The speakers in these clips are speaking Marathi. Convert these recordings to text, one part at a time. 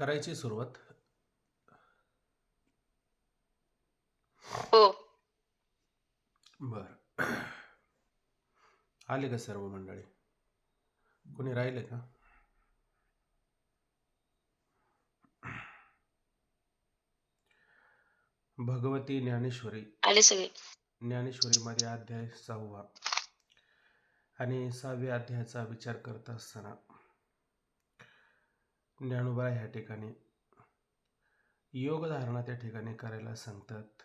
करायची सुरुवात. हो. बर. आले का सर्व मंडळी? कोणी राहिले का? भगवती ज्ञानेश्वरी. आले सगळे. ज्ञानेश्वरीमध्ये अध्याय 6 आणि 6व्या अध्यायाचा विचार करत असताना ज्ञानोबा ह्या ठिकाणी योगधारणा त्या ठिकाणी करायला सांगतात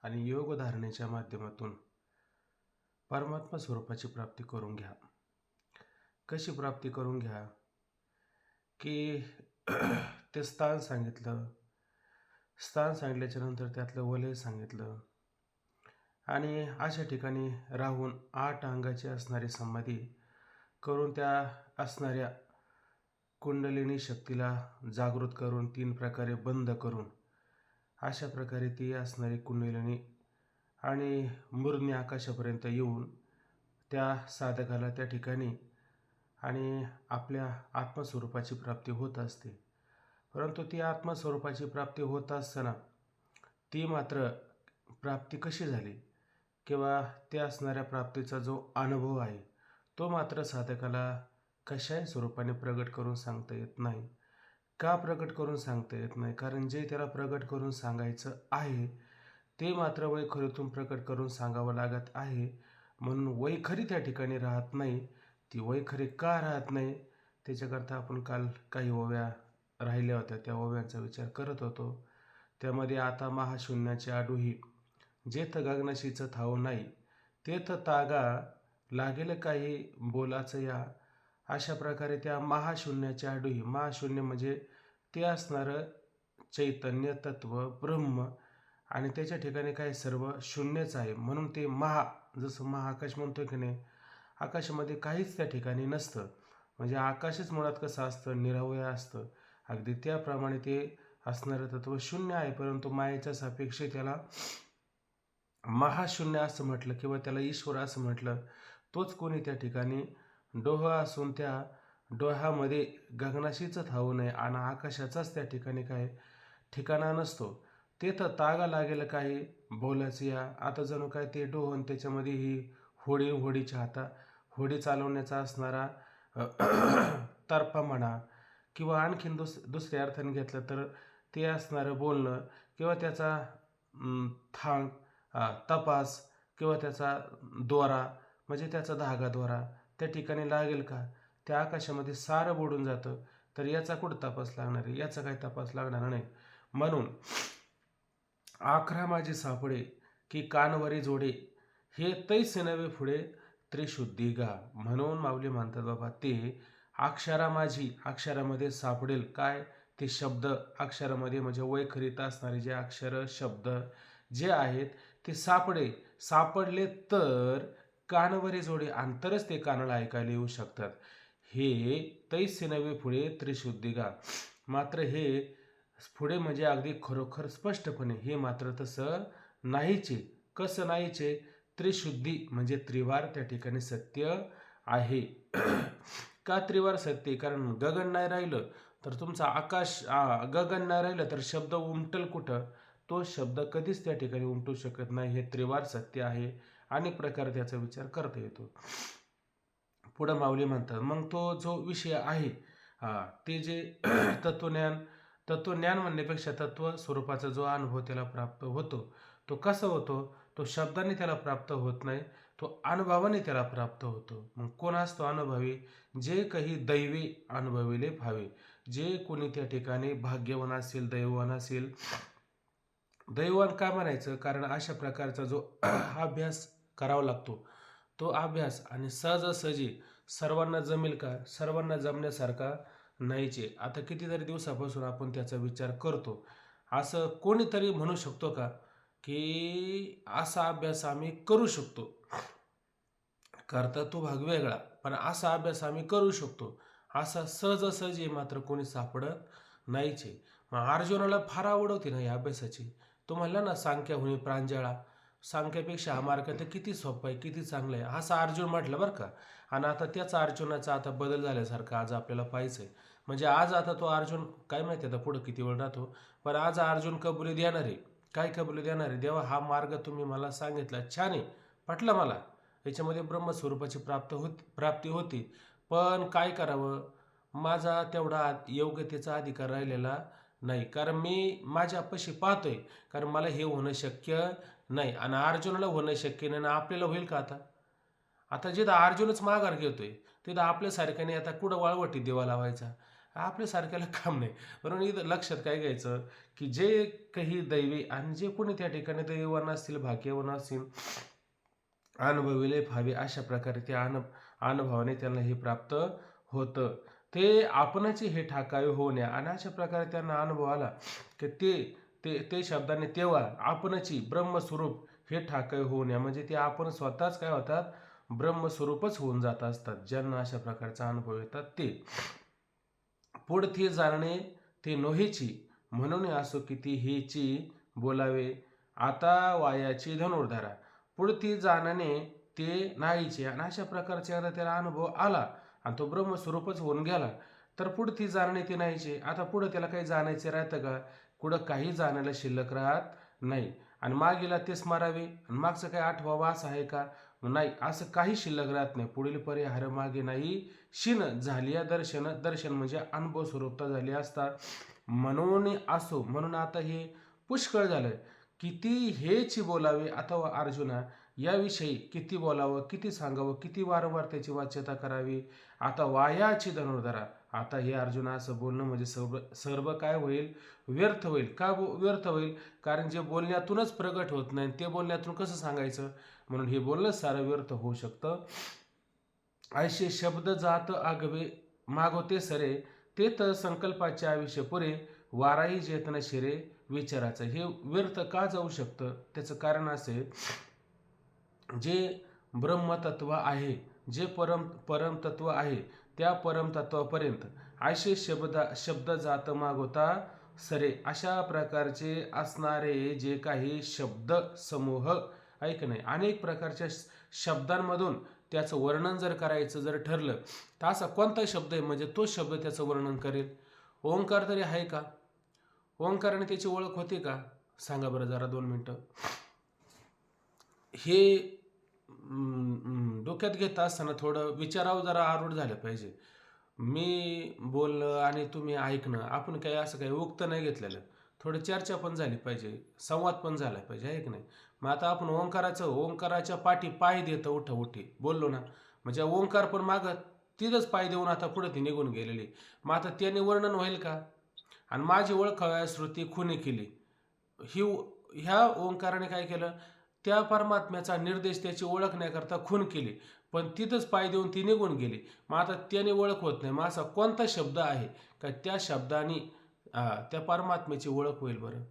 आणि योगधारणेच्या माध्यमातून परमात्मा स्वरूपाची प्राप्ती करून घ्या. कशी प्राप्ती करून घ्या की ते स्थान सांगितलं. स्थान सांगितल्याच्या नंतर त्यातलं वलय सांगितलं आणि अशा ठिकाणी राहून 8 अंगाची असणारी समाधी करून त्या असणाऱ्या कुंडलिनी शक्तीला जागृत करून 3 प्रकारे बंद करून अशा प्रकारे ती असणारी कुंडलिनी आणि मूर्ध्नी आकाशापर्यंत येऊन त्या साधकाला त्या ठिकाणी आणि आपल्या आत्मस्वरूपाची प्राप्ती होत असते. परंतु ती आत्मस्वरूपाची प्राप्ती होत असताना ती मात्र प्राप्ती कशी झाली किंवा त्या असणाऱ्या प्राप्तीचा जो अनुभव आहे तो मात्र साधकाला कशाही स्वरूपाने प्रगट करून सांगता येत नाही. का प्रगट करून सांगता येत नाही? कारण जे त्याला प्रगट करून सांगायचं आहे ते मात्र वैखरीतून प्रकट करून सांगावं लागत आहे. म्हणून वैखरी त्या ठिकाणी राहत नाही. ती वैखरी का राहत नाही त्याच्याकरता आपण काल काही ओव्या राहिल्या होत्या, त्या ओव्यांचा विचार करत होतो. त्यामध्ये आता महाशून्याची आडूही जेथ गगनशीचं ठाव नाही तेथ तागा लागेल काही बोलाचं या. अशा प्रकारे त्या महाशून्याच्या आडूही, महाशून्य म्हणजे ते असणारं चैतन्य तत्व ब्रह्म आणि त्याच्या ठिकाणी काय सर्व शून्यच आहे. म्हणून ते जसं महाआकाश म्हणतोय की नाही, आकाशामध्ये काहीच त्या ठिकाणी नसतं. म्हणजे आकाशच मुळात कसं असतं, निरवय असतं. अगदी त्याप्रमाणे ते असणारं तत्व शून्य आहे. परंतु मायेच्या सापेक्ष त्याला महाशून्य असं म्हटलं किंवा त्याला ईश्वर असं म्हटलं. तोच कोणी त्या ठिकाणी डोह असून त्या डोह्यामध्ये गगनाशीच ठाऊ नये आणि आकाशाचाच त्या ठिकाणी काय ठिकाणा नसतो. तेथं तागा लागेल काही बोलायचं या. आता जणू काय ते डोहन त्याच्यामध्ये ही होडीच्या होडी चालवण्याचा असणारा तरफा म्हणा किंवा आणखीन दुसऱ्या अर्थाने घेतलं तर ते असणारं बोलणं किंवा त्याचा थांग तपास किंवा त्याचा दोरा म्हणजे त्याचा धागा दोरा त्या ठिकाणी लागेल का? त्या आकाशामध्ये सारं बुडून जातं. तर याचा कुठं तपास लागणार आहे? याचा काही तपास लागणार नाही. म्हणून आखरा माझे सापडे की कानवरी जोडे हे तैसे नवे पुढे त्रिशुद्धी गा. म्हणून माऊली म्हणतात बाबा ते अक्षरा माझी, अक्षरामध्ये सापडेल काय ते शब्द. अक्षरामध्ये म्हणजे वैखरीत असणारे जे अक्षर शब्द जे आहेत ते सापडले तर कानवरी जोडे अंतरच ते कानाला ऐकायला येऊ शकतात. हे तैसे नवे पुढे त्रिशुद्धी गा. मात्र हे पुढे म्हणजे अगदी खरोखर स्पष्टपणे हे मात्र तसं नाहीचे. कसं नाहीचे? त्रिशुद्धी म्हणजे त्रिवार त्या ठिकाणी सत्य आहे. का त्रिवार सत्य? कारण गगन नाही राहिलं तर तुमचा आकाश गगन नाही राहिलं तर शब्द उमटल कुठं? तो शब्द कधीच त्या ठिकाणी उमटू शकत नाही. हे त्रिवार सत्य आहे. अनेक प्रकारे त्याचा विचार करता येतो. पुढं माऊली म्हणतात मग तो जो विषय आहे ते जे तत्वज्ञान म्हणण्यापेक्षा तत्व स्वरूपाचा जो अनुभव त्याला प्राप्त होतो तो कसा होतो? तो शब्दाने त्याला प्राप्त होत नाही, तो अनुभवाने त्याला प्राप्त होतो. मग कोण असतो अनुभवी? जे काही दैवी अनुभविले भावे. जे कोणी त्या ठिकाणी भाग्यवान असेल, दैववान असेल. दैववान का म्हणायचं? कारण अशा प्रकारचा जो अभ्यास करावा लागतो तो अभ्यास आणि सहजासहजी सर्वांना जमेल का? सर्वांना जमण्यासारखा नाहीचे. आता कितीतरी दिवसापासून आपण त्याचा विचार करतो. असं कोणीतरी म्हणू शकतो का की असा अभ्यास आम्ही करू शकतो? करता तो भाग वेगळा, पण असा अभ्यास आम्ही करू शकतो असा सहजासहजी मात्र कोणी सापडत नाहीचे. मग अर्जुनाला फार आवड होती ना या अभ्यासाची. तो म्हणला ना सांख्याहुनी प्रांजळा. सांख्यापेक्षा हा मार्ग तर किती सोपा आहे, किती चांगला आहे असा अर्जुन म्हटलं बरं का. आणि आता त्याचा अर्जुनाचा आता बदल झाल्यासारखं आज आपल्याला पाहायचं आहे. म्हणजे आज आता तो अर्जुन काय माहिती आता पुढं किती वेळ राहतो, पण आज अर्जुन कबुली देणार आहे. काय कबुली देणार आहे? देवा, हा मार्ग तुम्ही मला सांगितला, छान आहे, पटलं मला, याच्यामध्ये ब्रह्मस्वरूपाची प्राप्ती होती, पण काय करावं? माझा तेवढा योग्यतेचा अधिकार राहिलेला नाही, कारण मी माझ्यापाशी पाहतोय, कारण मला हे होणं शक्य नाही आणि अर्जुनाला होणं शक्य नाही आणि आपल्याला होईल का आता? आता जिथं अर्जुनच माघार घेतोय तिथं आपल्यासारख्याने आता कुठं वाळवटी दिवा लावायचा? आपल्यासारख्याला काम नाही. म्हणून इथं लक्षात काय घ्यायचं, की जे काही दैवी आणि जे कोणी त्या ठिकाणी दैववान असतील, भाग्यवान असतील, अनुभविले भावे अशा प्रकारे त्या अनुभवाने त्यांना हे प्राप्त होतं. ते आपणाचे हे ठाकावे होऊ नये आणि अशा प्रकारे त्यांना अनुभव आला की ते ते ते शब्दाने तेव्हा आपणची ब्रह्मस्वरूप हे ठाकावे होऊ नये, म्हणजे ते आपण स्वतःच काय होतात, ब्रह्मस्वरूपच होऊन जात असतात. ज्यांना अशा प्रकारचा अनुभव येतात ते पुढते जाणे ते नोहेची, म्हणून असो किती हेची बोलावे आता वायाची धनुर्धरा. पुढती जाणणे ते नाहीचे आणि अशा प्रकारचे आता त्याला अनुभव आला आणि तो ब्रह्मस्वरूपच होऊन गेला, तर पुढती जाणणे ते नाहीचे. आता पुढं त्याला काही जाणायचे राहतं का? कुठं काही जाण्याला शिल्लक राहत नाही. आणि मागेला ते स्मरावे आणि मागचं काही आठवावं असं आहे का? नाही, असं काही शिल्लक राहत नाही. पुढील परिहार मागे नाही शिन झाली या दर्शन. दर्शन म्हणजे अनुभव स्वरूपता झाली असतात. म्हणून असो, म्हणून आता हे पुष्कळ झालं. किती हेची बोलावे आता अर्जुना, याविषयी किती बोलावं, किती सांगावं, किती वारंवार त्याची वाच्यता करावी. आता वायाची धनुर्धरा. आता हे अर्जुना असं बोलणं म्हणजे सर्व काय होईल? व्यर्थ होईल. का व्यर्थ होईल? कारण जे बोलण्यातूनच प्रगट होत नाही ते बोलण्यातून कसं सांगायचं? म्हणून हे बोलणं सारं व्यर्थ होऊ शकतं. ऐसे शब्द जात आगवे मागवते सरे, ते तर संकल्पाचे आयुष्य पुरे, वाराही जेतन शिरे विचाराचं. हे व्यर्थ का जाऊ शकतं? त्याचं कारण असे, जे ब्रह्मतत्व आहे, जे परमतत्व आहे, त्या परमतत्वापर्यंत असे शब्द जात मागवता सरे, अशा प्रकारचे असणारे जे काही शब्द समूह ऐक नाही, अनेक प्रकारच्या शब्दांमधून त्याचं वर्णन जर करायचं जर ठरलं, तर असा कोणता शब्द आहे म्हणजे तो शब्द त्याचं वर्णन करेल? ओंकार तरी आहे का? ओंकाराने त्याची ओळख होते का? सांगा बरं जरा 2 मिनटं. हे डोक्यात घेत असताना थोडं विचारावं, जरा आरूढ झालं पाहिजे. मी बोलणं आणि तुम्ही ऐकणं, आपण काही असं काही उक्त नाही घेतलेलं. थोडं चर्चा पण झाली पाहिजे, संवाद पण झाला पाहिजे, आहे की नाही? मग आता आपण ओंकाराच्या पाठी पाय देतं उठी बोललो ना, म्हणजे ओंकार पण मागं तिथंच पाय देऊन आता पुढे ती निघून गेलेली. मग आता त्याने वर्णन होईल का? आणि माझी ओळख श्रुती खुनी केली. ही ह्या ओंकाराने काय केलं? त्या परमात्म्याचा निर्देश, त्याची ओळख नाही करता खून केली, पण तिथंच पाय देऊन ती निघून गेली. मग आता त्याने ओळख होत नाही. मग असा कोणता शब्द आहे का त्या शब्दाने त्या परमात्म्याची ओळख होईल बरं?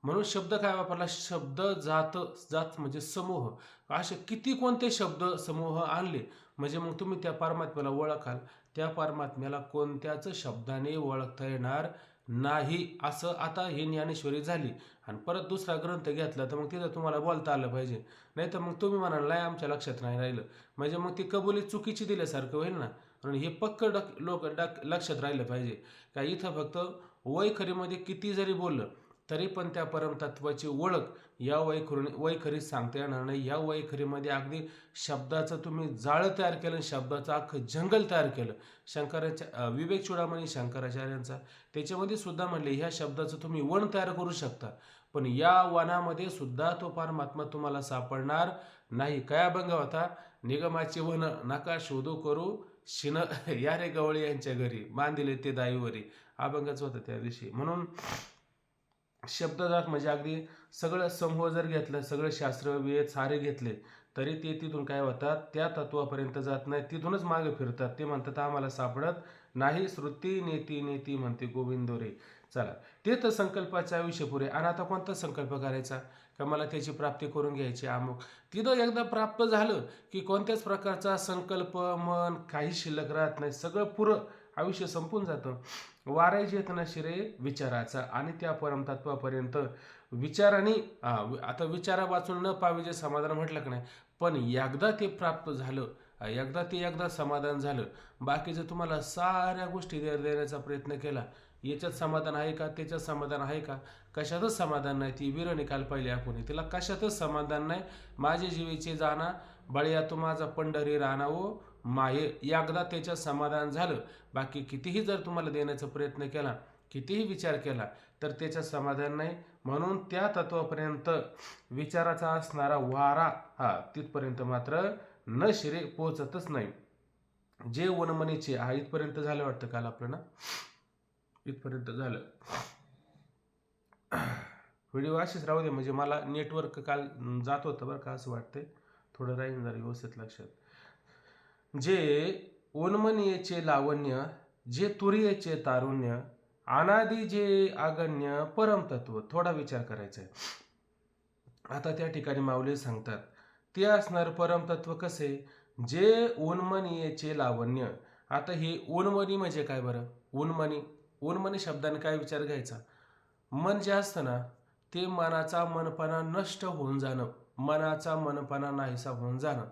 म्हणून शब्द काय वापरला? शब्द जात म्हणजे समूह. असे किती कोणते शब्द समूह आणले म्हणजे मग तुम्ही त्या परमात्म्याला ओळखाल. त्या परमात्म्याला कोणत्याच शब्दाने ओळखता येणार नाही. असं आता ही ज्ञानेश्वरी झाली आणि परत दुसरा ग्रंथ घेतला तर मग तिथं तुम्हाला बोलता आलं पाहिजे. नाही तर मग तुम्ही म्हणाल नाही आमच्या लक्षात नाही राहिलं, म्हणजे मग ती कबुली चुकीची दिल्यासारखं होईल ना. म्हणून हे पक्क लक्षात राहिलं पाहिजे का इथं फक्त वैखरीमध्ये किती जरी बोललं तरी पण त्या परमतत्वाची ओळख या वैखरीत सांगता येणार नाही. या वैखरीमध्ये अगदी शब्दाचं तुम्ही जाळं तयार केलं, शब्दाचं अख्खं जंगल तयार केलं. विवेक चूडामणी शंकराचार्यांचा त्याच्यामध्ये सुद्धा म्हणले ह्या शब्दाचं तुम्ही वन तयार करू शकता, पण या वनामध्ये सुद्धा तो परमात्मा तुम्हाला सापडणार नाही. काय अभंग होता? निगमाचे वन नका शोधू करू शिन या रे गवळी यांच्या घरी, बांधिले ते दाईवरी. अभंगच होतं त्या दिवशी. म्हणून शब्दजात म्हणजे अगदी सगळं समूह जर घेतलं, सगळं शास्त्र वेद सारे घेतले तरी ते तिथून काय होतात? त्या तत्वापर्यंत जात नाही, तिथूनच मागे फिरतात. ते म्हणतात आम्हाला सापडत नाही. श्रुती नेती नेती म्हणते गोविंदो रे. चला, ते तर संकल्पाच्या आयुष्य पुरे. आणि आता कोणता संकल्प करायचा का मला त्याची प्राप्ती करून घ्यायची अमुक? तिथं एकदा प्राप्त झालं की कोणत्याच प्रकारचा संकल्प मन काही शिल्लक राहत नाही, सगळं पुरं आयुष्य संपून जातं. वारायचे येतना शिरे विचाराचा आणि त्या परमतत्वापर्यंत विचाराने आता विचारा वाचून न पावे जे समाधान म्हटलं की नाही, पण एकदा ते प्राप्त झालं एकदा समाधान झालं, बाकीचं तुम्हाला साऱ्या गोष्टी देण्याचा प्रयत्न केला, याच्यात समाधान आहे का, त्याच्यात समाधान आहे का, कशातच समाधान नाही. ती वीर निकाल पाहिले आपण, तिला कशातच समाधान नाही. माझे जीवेचे जाणा बळया तू माझा पंढरी राणा ओ माये, एकदा त्याच्यात समाधान झालं, बाकी कितीही जर तुम्हाला देण्याचा प्रयत्न केला, कितीही विचार केला, तर त्याच्यात समाधान नाही. म्हणून त्या तत्वापर्यंत विचाराचा असणारा वारा हा तिथपर्यंत मात्र न शिरे पोहोचतच नाही. जे वनमनीचे हा इथपर्यंत झालं वाटतं काल आपलं ना, इथपर्यंत झालं. व्हिडिओ अशीच राहू दे, म्हणजे मला नेटवर्क काल जात होतं बरं का, असं वाटतंय थोडं राहीन जरा व्यवस्थित लक्षात. जे उन्मनीयेचे लावण्य, जे तुरीयेचे तारुण्य, अनादि जे अगण्य परमतत्व. थोडा विचार करायचा आहे. आता त्या ठिकाणी माऊली सांगतात ते असणार परमतत्व कसे, जे उन्मनीयेचे लावण्य. आता हे उन्मनी म्हणजे काय बरं, उन्मनी शब्दाने काय विचार घ्यायचा. मन जे असतं ना, ते मनाचा मनपणा नष्ट होऊन जाणं, मनाचा मनपणा नाहीसा होऊन जाणं,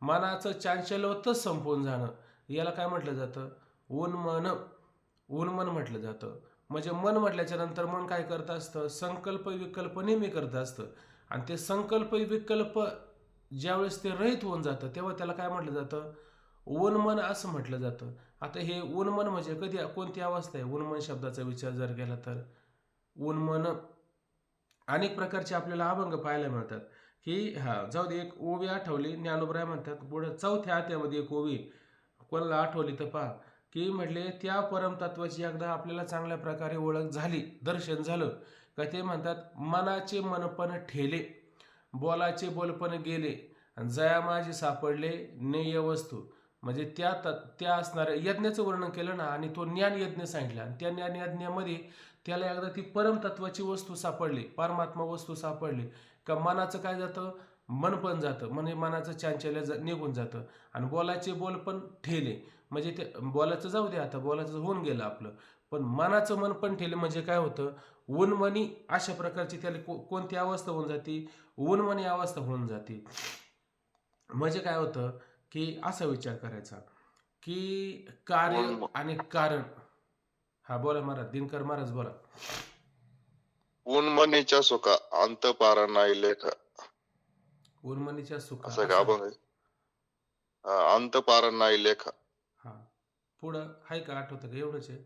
मनाचं चांचल्यत्वच संपवून जाणं, याला काय म्हटलं जातं, उन्मन म्हटलं जातं. म्हणजे मन म्हटल्याच्या नंतर मन काय करत असतं, संकल्प विकल्प नेहमी करत असतं. आणि ते संकल्प विकल्प ज्यावेळेस ते रहित होऊन जातं, तेव्हा त्याला काय म्हटलं जातं, उन्मन असं म्हटलं जातं. आता हे उन्मन म्हणजे कधी कोणती अवस्था आहे, उन्मन शब्दाचा विचार जर केला तर उन्मन अनेक प्रकारचे आपल्याला अभंग पाहायला मिळतात. की जाऊ दे, एक ओवी आठवली, ज्ञानोबराय म्हणतात पुढे चौथ्या अध्यायामध्ये एक ओवी कोणाला आठवली तर पहा, की म्हटले त्या परमतत्वाची एकदा आपल्याला चांगल्या प्रकारे ओळख झाली, दर्शन झालं का ते म्हणतात, मनाचे मनपण ठेले, बोलाचे बोलपण गेले, जया माझी सापडले नेय वस्तू. म्हणजे त्या असणाऱ्या यज्ञाचं वर्णन केलं ना, आणि तो ज्ञान यज्ञ सांगितला, आणि त्या ज्ञान यज्ञामध्ये त्याला एकदा ती परमतत्वाची वस्तू सापडली, परमात्मा वस्तू सापडली का मनाचं काय जातं, मन पण जातं, म्हणजे मनाचं चांचल्य निघून जातं. आणि बोलाचे बोल पण ठेले, म्हणजे ते बोलाचं जाऊ दे, आता बोलाचं होऊन गेलं आपलं, पण मनाचं मन पण ठेले म्हणजे काय होतं, उन्मनी अशा प्रकारची त्याला कोणती अवस्था होऊन जाते, उन्मनी अवस्था होऊन जाते. म्हणजे काय होतं की असा विचार करायचा की कार्य आणि कारण. हा बोला महाराज, दिनकर महाराज बोला. उन्मनीच्या सुखा अंत पारा नाही लेख. उन्मनीच्या सुखा असं का बघ, अंत पारा नाही लेख. हा पुढं आहे का, आठवतं का, एवढंच आहे,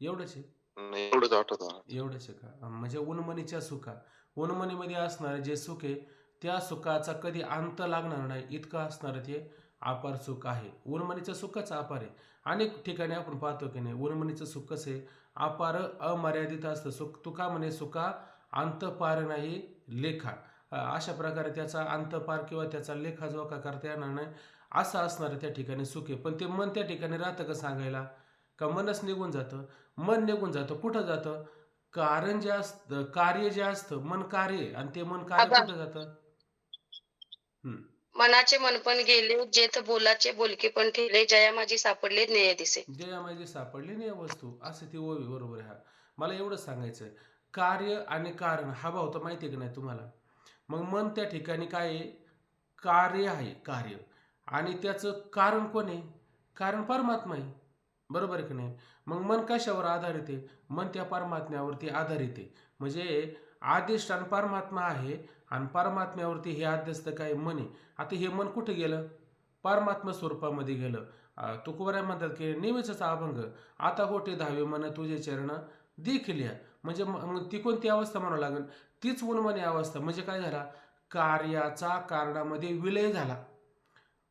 एवढंच आहे, एवढंच आठवतं, एवढंच आहे का. म्हणजे उन्मनीच्या सुखा, उन्मनीमध्ये असणारे जे सुख आहे, त्या सुखाचा कधी अंत लागणार नाही इतकं असणारं ते अपार सुख आहे. उन्मनीचं सुखच अपार आहे. अनेक ठिकाणी आपण पाहतो की नाही, उन्मनीचं सुख कसं आहे, अपार अमर्यादित असतं सुख. तुका म्हणे सुखा अंत पार नाही लेखा. अशा प्रकारे त्याचा अंतपार किंवा त्याचा लेखाजोखा करता येणार नाही, असं असणारं त्या ठिकाणी सुख आहे. पण ते मन त्या ठिकाणी राहतं का सांगायला, का मनच निघून जातं. मन निघून जातं, कुठं जातं, कारण जे असतं, कार्य जे असतं, मन कार्य, आणि ते मन कार्य कुठं जातं. मनाचे मनपण गेले, जेथ बोलाचे बोलके पण ठेले, जया माझी सापडले नेय दिसे. जया माझी सापडली नाही वस्तू, असं ती ओवी, बरोबर आहे. मला एवढंच सांगायचं आहे, कार्य आणि कारण हा भाव तर माहिती आहे की नाही तुम्हाला. मग मन त्या ठिकाणी काय आहे, कार्य आहे, कार्य, आणि त्याचं कारण कोण आहे, कारण परमात्मा आहे, बरोबर आहे की नाही. मग मन कशावर आधारित आहे, मन त्या परमात्म्यावरती आधारित आहे. म्हणजे आदिष्टान परमात्मा आहे, आणि परमात्म्यावरती हे आद्यस्त काय मन आहे. आता हे मन कुठे गेलं, परमात्मा स्वरूपामध्ये गेलं. तुकोबराय म्हणतात की नेहमीच अभंग, आता कोठे धावे मन तुझे चरण देखील या. म्हणजे ती कोणती अवस्था म्हणावं लागेल, तीच उन्मनी अवस्था. म्हणजे काय झाला, कार्याचा कारणामध्ये विलय झाला.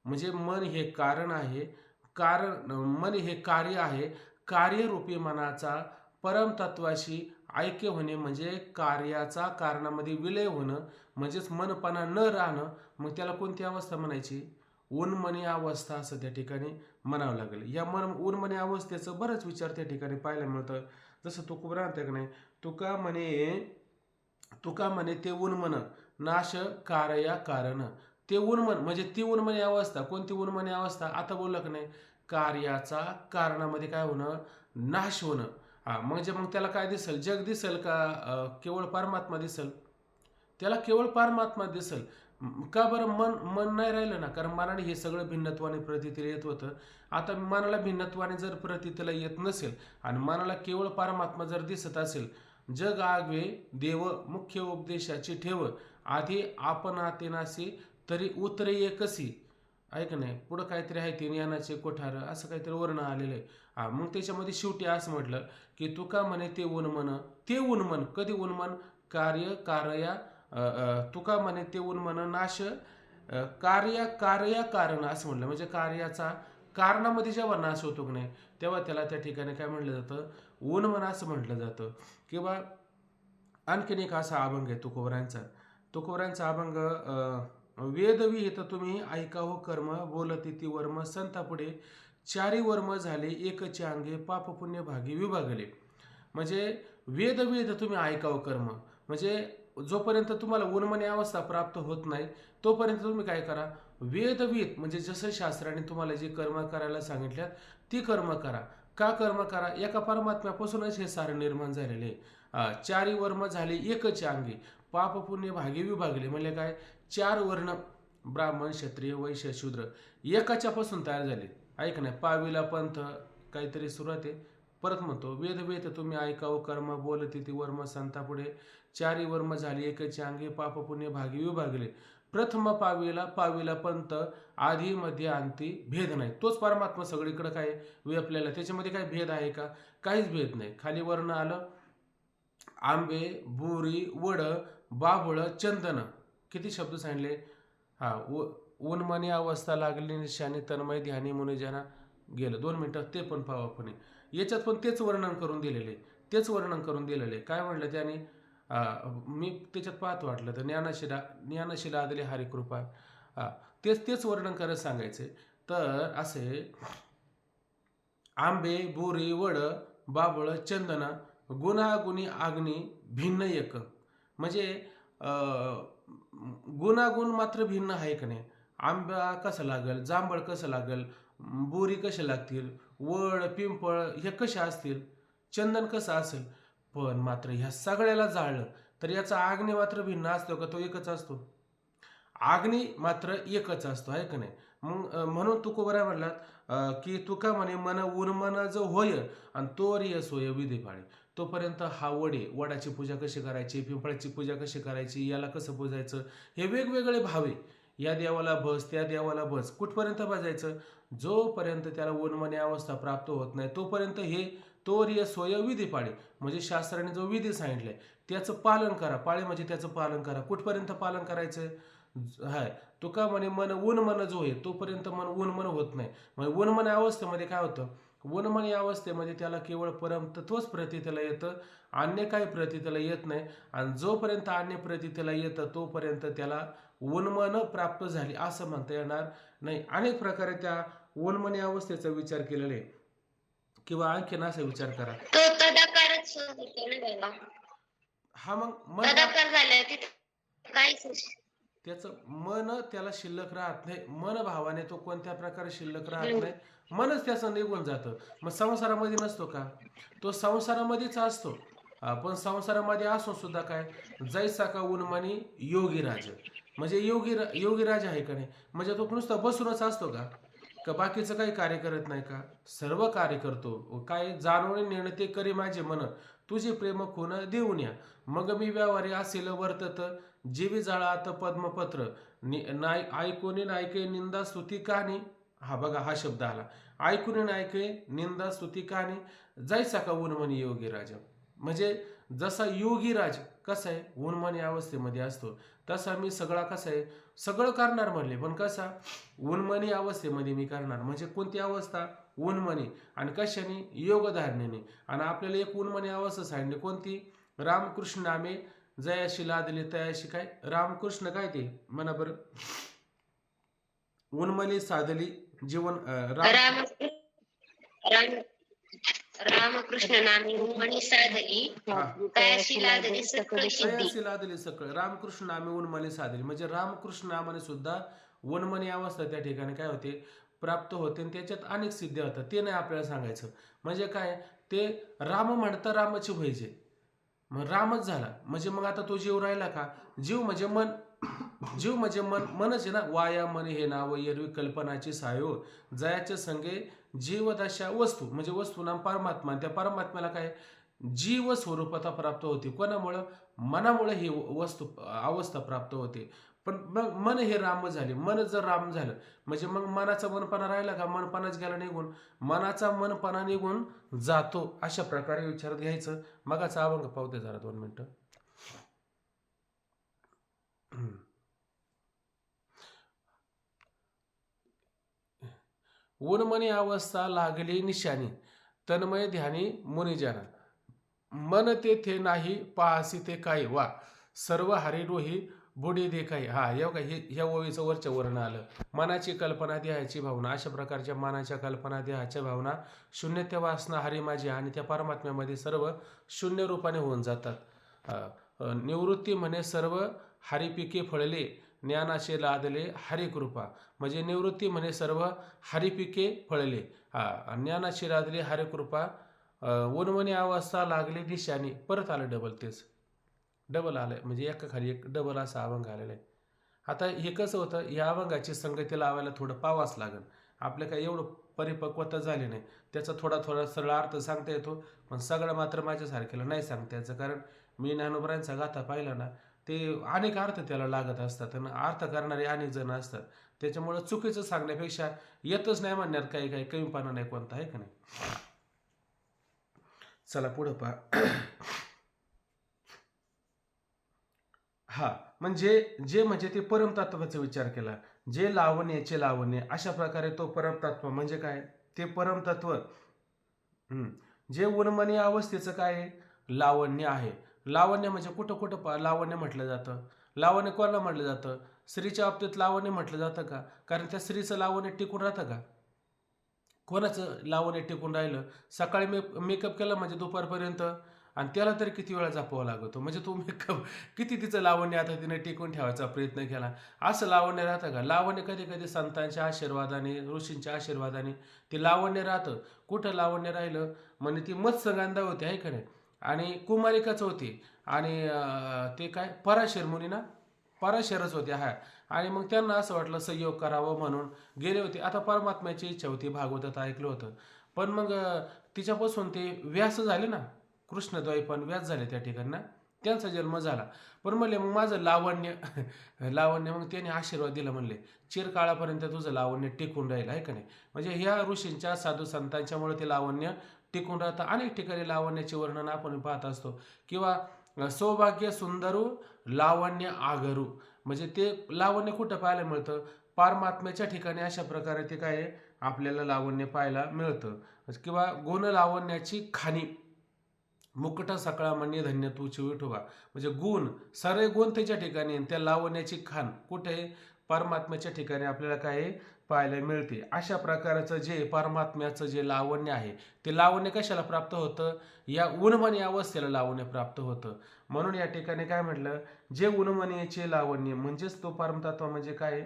म्हणजे मन हे कारण आहे, मन हे कार्य आहे, कार्यरूपी मनाचा परमतत्वाशी ऐक्य होणे म्हणजे कार्याचा कारणामध्ये विलय होणं, म्हणजेच मनपणा न राहणं. मग त्याला कोणती अवस्था म्हणायची, उन्मनी अवस्था असं त्या ठिकाणी म्हणावं लागेल. या उन्मनी अवस्थेचं बरंच विचार त्या ठिकाणी पाहायला मिळतं. जसं तुकोबरा म्हणतं की नाही, तुका म्हणे ते उन्मन नाश कार्या कारण. ते उन्मन म्हणजे ती उन्मनी अवस्था, कोणती उन्मनी अवस्था, आता बोललं की नाही, कार्याचा कारणामध्ये काय होणं, नाश होणं. म्हणजे मग त्याला काय दिसेल, जग दिसेल का केवळ परमात्मा दिसेल, त्याला केवळ परमात्मा दिसेल. का बरं मन मन नाही राहिलं ना, कारण मनाने हे सगळं भिन्नत्वाने प्रतीतीला येत होतं. आता मनाला भिन्नत्वाने जर प्रतीतीला येत नसेल आणि मनाला केवळ परमात्मा जर दिसत असेल, जग आगवे देव मुख्य उपदेशाची ठेव, आधी आपण आतेनासी तरी उतरे एकसी. ऐक नाही, पुढं काहीतरी आहे ते ज्ञानाचे कोठार असं काहीतरी वर्ण आलेलं आहे. हा, मग त्याच्यामध्ये शेवटी असं म्हटलं की तुका म्हणे ते उन्मन, ते उन्मन कधी उन्मन, कार्य कारया तुका म्हणे ते उन्मन नाश कार्य कार्या कारण असं म्हटलं, म्हणजे कार्याचा कारणामध्ये जेव्हा नाश होतो की नाही तेव्हा त्याला त्या ठिकाणी काय म्हटलं जातं, उन्मन असं म्हटलं जातं. किंवा आणखीन एक असा अभंग आहे तुकोबरांचा अभंग, वेद विहित तुम्ही ऐका हो कर्म, बोलती ती वर्म संता पुढे, चारी वर्म झाले एकचे अंगे, पाप पुण्य भागी विभागले. म्हणजे वेद विहित तुम्ही ऐकावं कर्म, म्हणजे जोपर्यंत तुम्हाला उन्मनी अवस्था प्राप्त होत नाही तोपर्यंत तुम्ही काय करा, वेदविहित म्हणजे जसं शास्त्राने तुम्हाला जी कर्म करायला सांगितल्यात ती कर्म करा. का कर्म करा, एका परमात्म्यापासूनच हे सारं निर्माण झालेले आहे. चारी वर्म झाले एकच अंगी, पाप पुण्य भागी विभागले. म्हणजे काय, चार वर्ण ब्राह्मण क्षत्रिय वैश्य शूद्र एकाच्यापासून तयार झाले. ऐक नाही, पावीला पंथ काहीतरी सुरुवात आहे. परत म्हणतो, वेद वेद तुम्ही ऐकावं कर्म, बोलती ती वर्म संता पुढे, चारी वर्म झाली एकचे अंगी, पाप पुण्य भागी विभागले. प्रथम पावीला पंथ, आधी मध्ये अंती भेद नाही. तोच परमात्मा सगळीकडे काय व्यापलेला, त्याच्यामध्ये काय भेद आहे का, काहीच भेद नाही. खाली वर्ण आलं, आंबे बुरी वड बाभळ चंदन, किती शब्द सांगले. हा, उन्मनी अवस्था लागली निशाने तन्मय ध्यानी मुनिजना गेलं. 2 मिनिटं ते पण पाहू आपण. याच्यात पण तेच वर्णन करून दिलेले. काय म्हणलं त्याने, मी त्याच्यात पाहतो वाटलं तर ज्ञानशिला आदले हरिकृपा, तेच वर्णन करत सांगायचे. तर असे आंबे बोरी वड बाबळ चंदन, गुणागुणी आग्नी भिन्न एक. म्हणजे गुणागुण मात्र भिन्न आहे का नाही. आंबा कसं लागल, जांभळ कसं लागल, बोरी कसे लागतील, वड पिंपळ हे कसे असतील, चंदन कसं असेल, पण मात्र ह्या सगळ्याला जाळलं तर याचा आग्नी मात्र भिन्न असतो का, तो एकच असतो. आग्नी मात्र एकच असतो, आहे का नाही. मग म्हणून तुकोबरा म्हणलात की तुका म्हणे मन उन्मन जो होय आणि तोरिय सोय विधी पाळे. तोपर्यंत हा वडाची पूजा कशी करायची, पिंपळाची पूजा कशी करायची, याला कसं पूजायचं, हे वेगवेगळे भावे, या देवाला बस त्या देवाला बस, कुठपर्यंत बजायचं, जोपर्यंत त्याला उन्मनी अवस्था प्राप्त होत नाही तोपर्यंत हे तोरिय सोय विधी पाळे. म्हणजे शास्त्राने जो विधी सांगितलाय त्याचं पालन करा. पाळे म्हणजे त्याचं पालन करा. कुठपर्यंत पालन करायचं, हाय तुका म्हणे मन उन्मन जो आहे तोपर्यंत मन उन्मन होत नाही. म्हणजे उन्मन अवस्थेमध्ये काय होतं, उन्मनी अवस्थेमध्ये त्याला केवळ परमतत्वच प्रतीतीला येतं, अन्य काही प्रतीतीला येत नाही. आणि जोपर्यंत अन्य प्रतीतीला येतं तोपर्यंत त्याला उन्मन प्राप्त झाली असं म्हणता येणार नाही. अनेक प्रकारे त्या उन्मनी अवस्थेचा विचार केलेला आहे. किंवा आणखीन असा विचार करा, तो तदाकारच होतो ना बाबा. हा मग मन तदाकार झालाय तिथे काहीच त्याचं मन त्याला शिल्लक राहत नाही. मन भावाने तो कोणत्या प्रकारे शिल्लक राहत नाही, मनच त्याचं निघून जातं. मग संसारामध्ये नसतो का, तो संसारामध्येच असतो. पण संसारामध्ये असून सुद्धा काय, जैसा का उन्मनी योगीराज. म्हणजे योगीराज आहे का नाही, म्हणजे तो नुसता बसूनच असतो का बाकीचं काही कार्य करत नाही का, सर्व कार्य करतो. काय जाणवणे नेणते करी माझे मन, तुझे प्रेम खून देऊन या, मग मी व्यवहारी असेल वर्तत, जीवी जाळात पद्मपत्र, ऐकून नायके निंदा स्तुती कहाणी. हा बघा, हा शब्द आला, ऐकून नायके निंदा स्तुती कहाणी, जायचा का उन्मनी योगीराज. म्हणजे जसा योगीराज कसा आहे उन्मनी अवस्थेमध्ये असतो, तसा मी सगळा कसा आहे, सगळं करणार म्हणले, पण कसा उन्मनी अवस्थेमध्ये मी करणार. म्हणजे कोणती अवस्था, उन्मनी. आणि कशाने, योगधारणेने. आणि आपल्याला एक उन्मनी अवस्था सांगितली कोणती, रामकृष्ण नामे जयाशी लादली तयाशी. काय रामकृष्ण, काय ते म्हणा बरं, उन्मनी साधली जीवन रामकृष्ण नामे उन्मनी साधली तयाशी लादली सकळ सिद्धी. लादली सकळ, रामकृष्ण नामे उन्मनी साधली. म्हणजे रामकृष्ण नामाने सुद्धा उन्मनी अवस्था त्या ठिकाणी काय होते, प्राप्त होते. आणि त्याच्यात अनेक सिद्धी होतात, ते नाही आपल्याला सांगायचं. म्हणजे काय, ते राम म्हणता रामाची व्हायचे, मग रामच झाला. म्हणजे मग आता तो जीव राहिला का, जीव म्हणजे मन, जीव म्हणजे मन, मनच आहे ना. वाया मन हे नाव एरवी कल्पनाची सायो, जयाचे संगे जीव दशा वस्तू, म्हणजे वस्तू नाम परमात्मा. त्या परमात्म्याला काय जीव स्वरूपता प्राप्त होती. कोणामुळं? मनामुळे ही वस्तू अवस्था प्राप्त होते. पण मग मन हे राम झाले. मन जर राम झालं म्हणजे मग मनाचा मनपणा राहिला का? मनपणाच गेला निघून, मनाचा मनपणा निघून जातो. अशा प्रकारे विचारात घ्यायचं. मगाचा अभंग पाहू दे जरा 2 मिनिटं. उन्मनी अवस्था लागली निशाणी, तन्मय ध्यानी मुनिजाना. मन तेथे नाही पाहसी ते काय, वा सर्व हरी डोही बुडी दे काही. हा एवढं हे ह्या ओळीचं वरच्या वर्ण आलं. मनाची कल्पना देहाची भावना, अशा प्रकारच्या मनाच्या कल्पना देहाच्या भावना शून्य ते वासना हरी माझी, आणि त्या परमात्म्यामध्ये सर्व शून्य रूपाने होऊन जातात. निवृत्ती म्हणे सर्व हरी पिके फळले, ज्ञानाचे लादले हरी कृपा. म्हणजे निवृत्ती म्हणे सर्व हरी पिके फळले, ज्ञानाची लादली हरी कृपा. उन्मनी अवस्था लागली दिशानी. परत आलं डबल, तेच डबल आलं, म्हणजे एका खाली एक डबल असा अभंग आलेला आहे. आता हे कसं होतं, या अभंगाची संगती लावायला थोडं पावाच लागेल. आपलं काही एवढं परिपक्वता झाली नाही. त्याचा थोडा थोडा सरळ अर्थ सांगता येतो, पण सगळं मात्र माझ्यासारख्याला नाही सांगता यायचं. कारण मी ज्ञानोबरांचा गाथा पाहिला ना, ते अनेक अर्थ त्याला लागत असतात आणि अर्थ करणारे अनेक जण असतात. त्याच्यामुळं चुकीचं सांगण्यापेक्षा येतच नाही म्हणण्यात काही काही कमीपणा नाही कोणता, आहे का नाही. चला पुढं पहा. हा म्हणजे जे म्हणजे ते परमतत्वाचा विचार केला. जे लावण्याचे लावण्य, अशा प्रकारे तो परमतत्व म्हणजे काय, ते परमतत्व. जे उन्मनी अवस्थेचं काय आहे, लावण्य आहे. लावण्य म्हणजे कुठं कुठं लावण्य म्हटलं जातं. लावण्य कोणाला म्हटलं जातं? स्त्रीच्या बाबतीत लावण्य म्हटलं जातं का? कारण त्या स्त्रीचं लावण्य टिकून राहतं का? कोणाचं लावण्य टिकून राहिलं? सकाळी मेकअप केला म्हणजे दुपारपर्यंत, आणि त्याला तरी किती वेळा जपावा लागतो. म्हणजे तो मेकअप किती तिचं लावण्य आता तिने टिकून ठेवायचा प्रयत्न केला, असं लावण्य राहतं का? लावण्य कधी कधी संतांच्या आशीर्वादाने, ऋषींच्या आशीर्वादाने ते लावण्य राहतं. कुठं लावण्य राहिलं म्हणजे ती मत्स्यगंधा होती, आहे का नाही, आणि कुमारिकाच होती, आणि ते काय पराशर मुनी ना, पराशरच होते. आणि मग त्यांना असं वाटलं संयोग करावं म्हणून गेले होते. आता परमात्म्याची इच्छा होती, भागवतात ऐकलं होतं. पण मग तिच्यापासून ते व्यास झाले ना, कृष्णद्वैपायन व्यास झाले त्या ठिकाणी ना, त्यांचा जन्म झाला. पण म्हणले मग माझं लावण्य लावण्य, मग त्याने आशीर्वाद दिला, म्हणले चिरकाळापर्यंत तुझं लावण्य टिकून राहील, आहे का नाही. म्हणजे ह्या ऋषींच्या साधू संतांच्यामुळे ते लावण्य टिकून राहतं. अनेक ठिकाणी लावण्याचे वर्णन आपण पाहत असतो. किंवा सौभाग्य सुंदरू लावण्य आगरू, म्हणजे ते लावण्य कुठं पाहायला मिळतं? परमात्म्याच्या ठिकाणी अशा प्रकारे ते काय आहे, आपल्याला लावण्य पाहायला मिळतं. किंवा गुण लावण्याची खाणी, मुकुट सकळा म्हणे धन्य तूची विठोबा. म्हणजे गुण, सारे गुण त्याच्या ठिकाणी, त्या लावण्याची खाण कुठे? परमात्म्याच्या ठिकाणी आपल्याला काय पाहायला मिळते. अशा प्रकारचं जे परमात्म्याचं जे लावण्य आहे, ते लावण्य कशाला प्राप्त होतं? या उन्मनी अवस्थेला लावण्य प्राप्त होतं. म्हणून या ठिकाणी काय म्हटलं, जे उन्मनीचे लावण्य, म्हणजेच तो परमतत्व म्हणजे काय,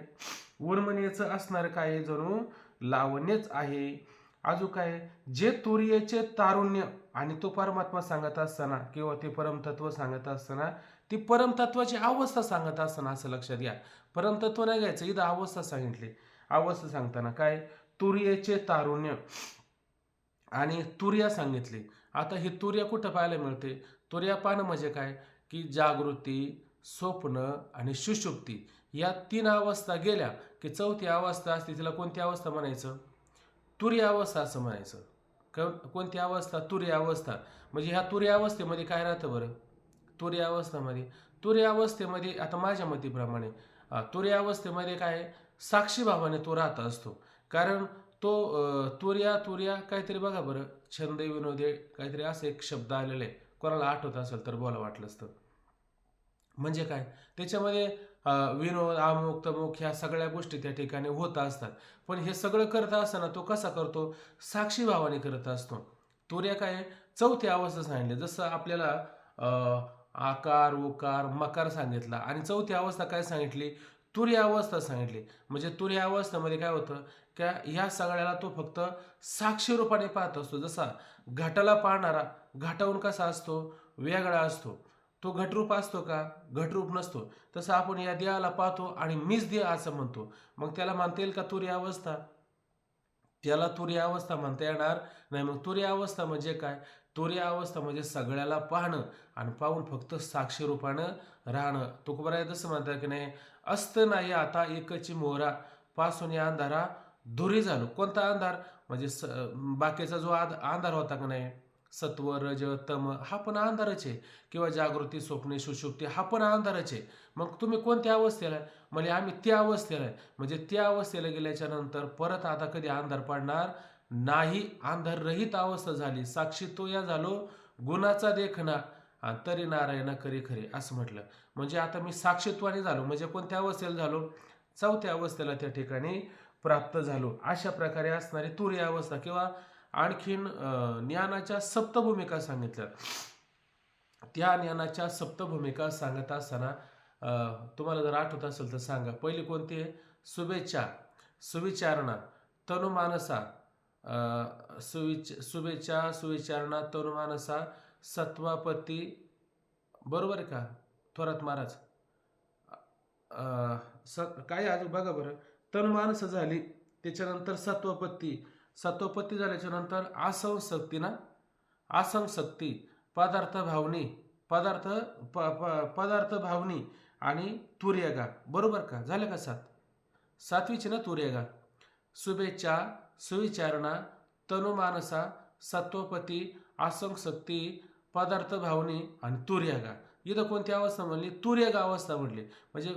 उन्मनीचं असणारं काय जणू लावण्यच आहे. अजून काय, जे तुर्याचे तारुण्य, आणि तो परमात्मा सांगत असताना किंवा ते परमतत्व सांगत असताना ती परमतत्वाची अवस्था सांगत असताना, असं लक्षात घ्या, परमतत्व नाही घ्यायचं, इथं अवस्था सांगितली. अवस्था सांगताना काय, तुर्याचे तारुण्य आणि तुर्या सांगितली. आता ही तुर्या कुठं पाहायला मिळते? तुर्या पाहणं म्हणजे काय, की जागृती, स्वप्न आणि सुषुप्ती, या 3 अवस्था गेल्या की चौथी अवस्था असते, तिला कोणती अवस्था म्हणायचं? तुर्य अवस्था असं म्हणायचं. कोणती अवस्था? तुर्य अवस्था. म्हणजे ह्या तुर्य अवस्थेमध्ये काय राहतं बरं? तुर्य अवस्थेमध्ये आता माझ्या मतीप्रमाणे तुर्य अवस्थेमध्ये काय, साक्षी भावाने तो राहत असतो. कारण तो तुर्या काहीतरी बघा बरं, छंद विनोदे काहीतरी असं एक शब्द आलेला आहे, कोणाला आठवत असेल तर बोला वाटलंच तर. म्हणजे काय, त्याच्यामध्ये विनोद, अमुक तमुक ह्या सगळ्या गोष्टी त्या ठिकाणी होत असतात. पण हे सगळं करत असताना तो कसा करतो? साक्षी भावाने करत असतो. तुर्या काय, चौथी अवस्था सांगितली. जसं आपल्याला आकार, उकार, मकार सांगितला, आणि चौथी अवस्था काय सांगितली? तुर्य अवस्था सांगितली. म्हणजे तुर्य अवस्थेमध्ये काय होतं, की ह्या सगळ्याला तो फक्त साक्षी रूपाने पाहत असतो. जसा घाटाला पाहणारा घाटाहून कसा असतो? वेगळा असतो. तो घटरूप असतो का? घटरूप नसतो. तसं आपण या देहाला पाहतो आणि मीच देह असं म्हणतो. मग त्याला मानता येईल का तुरीय अवस्था? त्याला तुरीय अवस्था म्हणता येणार नाही. मग तुरीय अवस्था म्हणजे काय? तुरीय अवस्था म्हणजे सगळ्याला पाहणं आणि पाहून फक्त साक्षी रूपानं राहणं. तुकोबराय तसं म्हणतात की नाही, असतं नाही आता एकची मोहरा, पासून या अंधारा दुरी झालो. कोणता अंधार? म्हणजे बाकीचा जो अंधार होता का नाही, सत्व रज तम, हा पण अंधारच आहे. किंवा जागृती स्वप्ने सुषुप्ती, हा पण अंधारच आहे. मग तुम्ही कोणत्या अवस्थेला आहे? म्हणजे आम्ही त्या अवस्थेला आहे. म्हणजे त्या अवस्थेला गेल्याच्या नंतर परत आता कधी अंधार पडणार नाही. अंधाररहित अवस्था झाली. साक्षी तो या झालो गुणाचा देखना, आणि तरी नारायण करी खरे, असं म्हटलं. म्हणजे आता मी साक्षीत्वाने झालो. म्हणजे कोणत्या अवस्थेला झालो? चौथ्या अवस्थेला त्या ठिकाणी प्राप्त झालो. अशा प्रकारे असणारी तुरीय अवस्था. किंवा आणखीन ज्ञानाच्या सप्तभूमिका सांगितल्यात. त्या ज्ञानाच्या सप्तभूमिका सांगत असताना तुम्हाला जर आठवत असेल तर सांगा. पहिली कोणती आहे? शुभेच्छा, सुविचारणा, तनुमानसा, शुभेच्छा, सुविचारणा, तनुमानसा, सत्वापत्ती. बरोबर आहे का थोरात महाराज? काय अजून बघा बरं. तनुमानस झाली, त्याच्यानंतर सत्वपत्ती. सत्वपत्ती झाल्याच्या नंतर आसंशक्ती ना, आसंशक्ती, पदार्थ भावनी, पदार्थ भावनी आणि तुर्यगा. बरोबर का? झालं का 7? 7वीची ना तुर्यगा. शुभेच्छा, सुविचारणा, तनुमानसा, सत्वपती, आसंशक्ती, पदार्थ भावनी आणि तुर्यगा. इथं कोणती अवस्था म्हणली? तुर्यगा अवस्था म्हणली. म्हणजे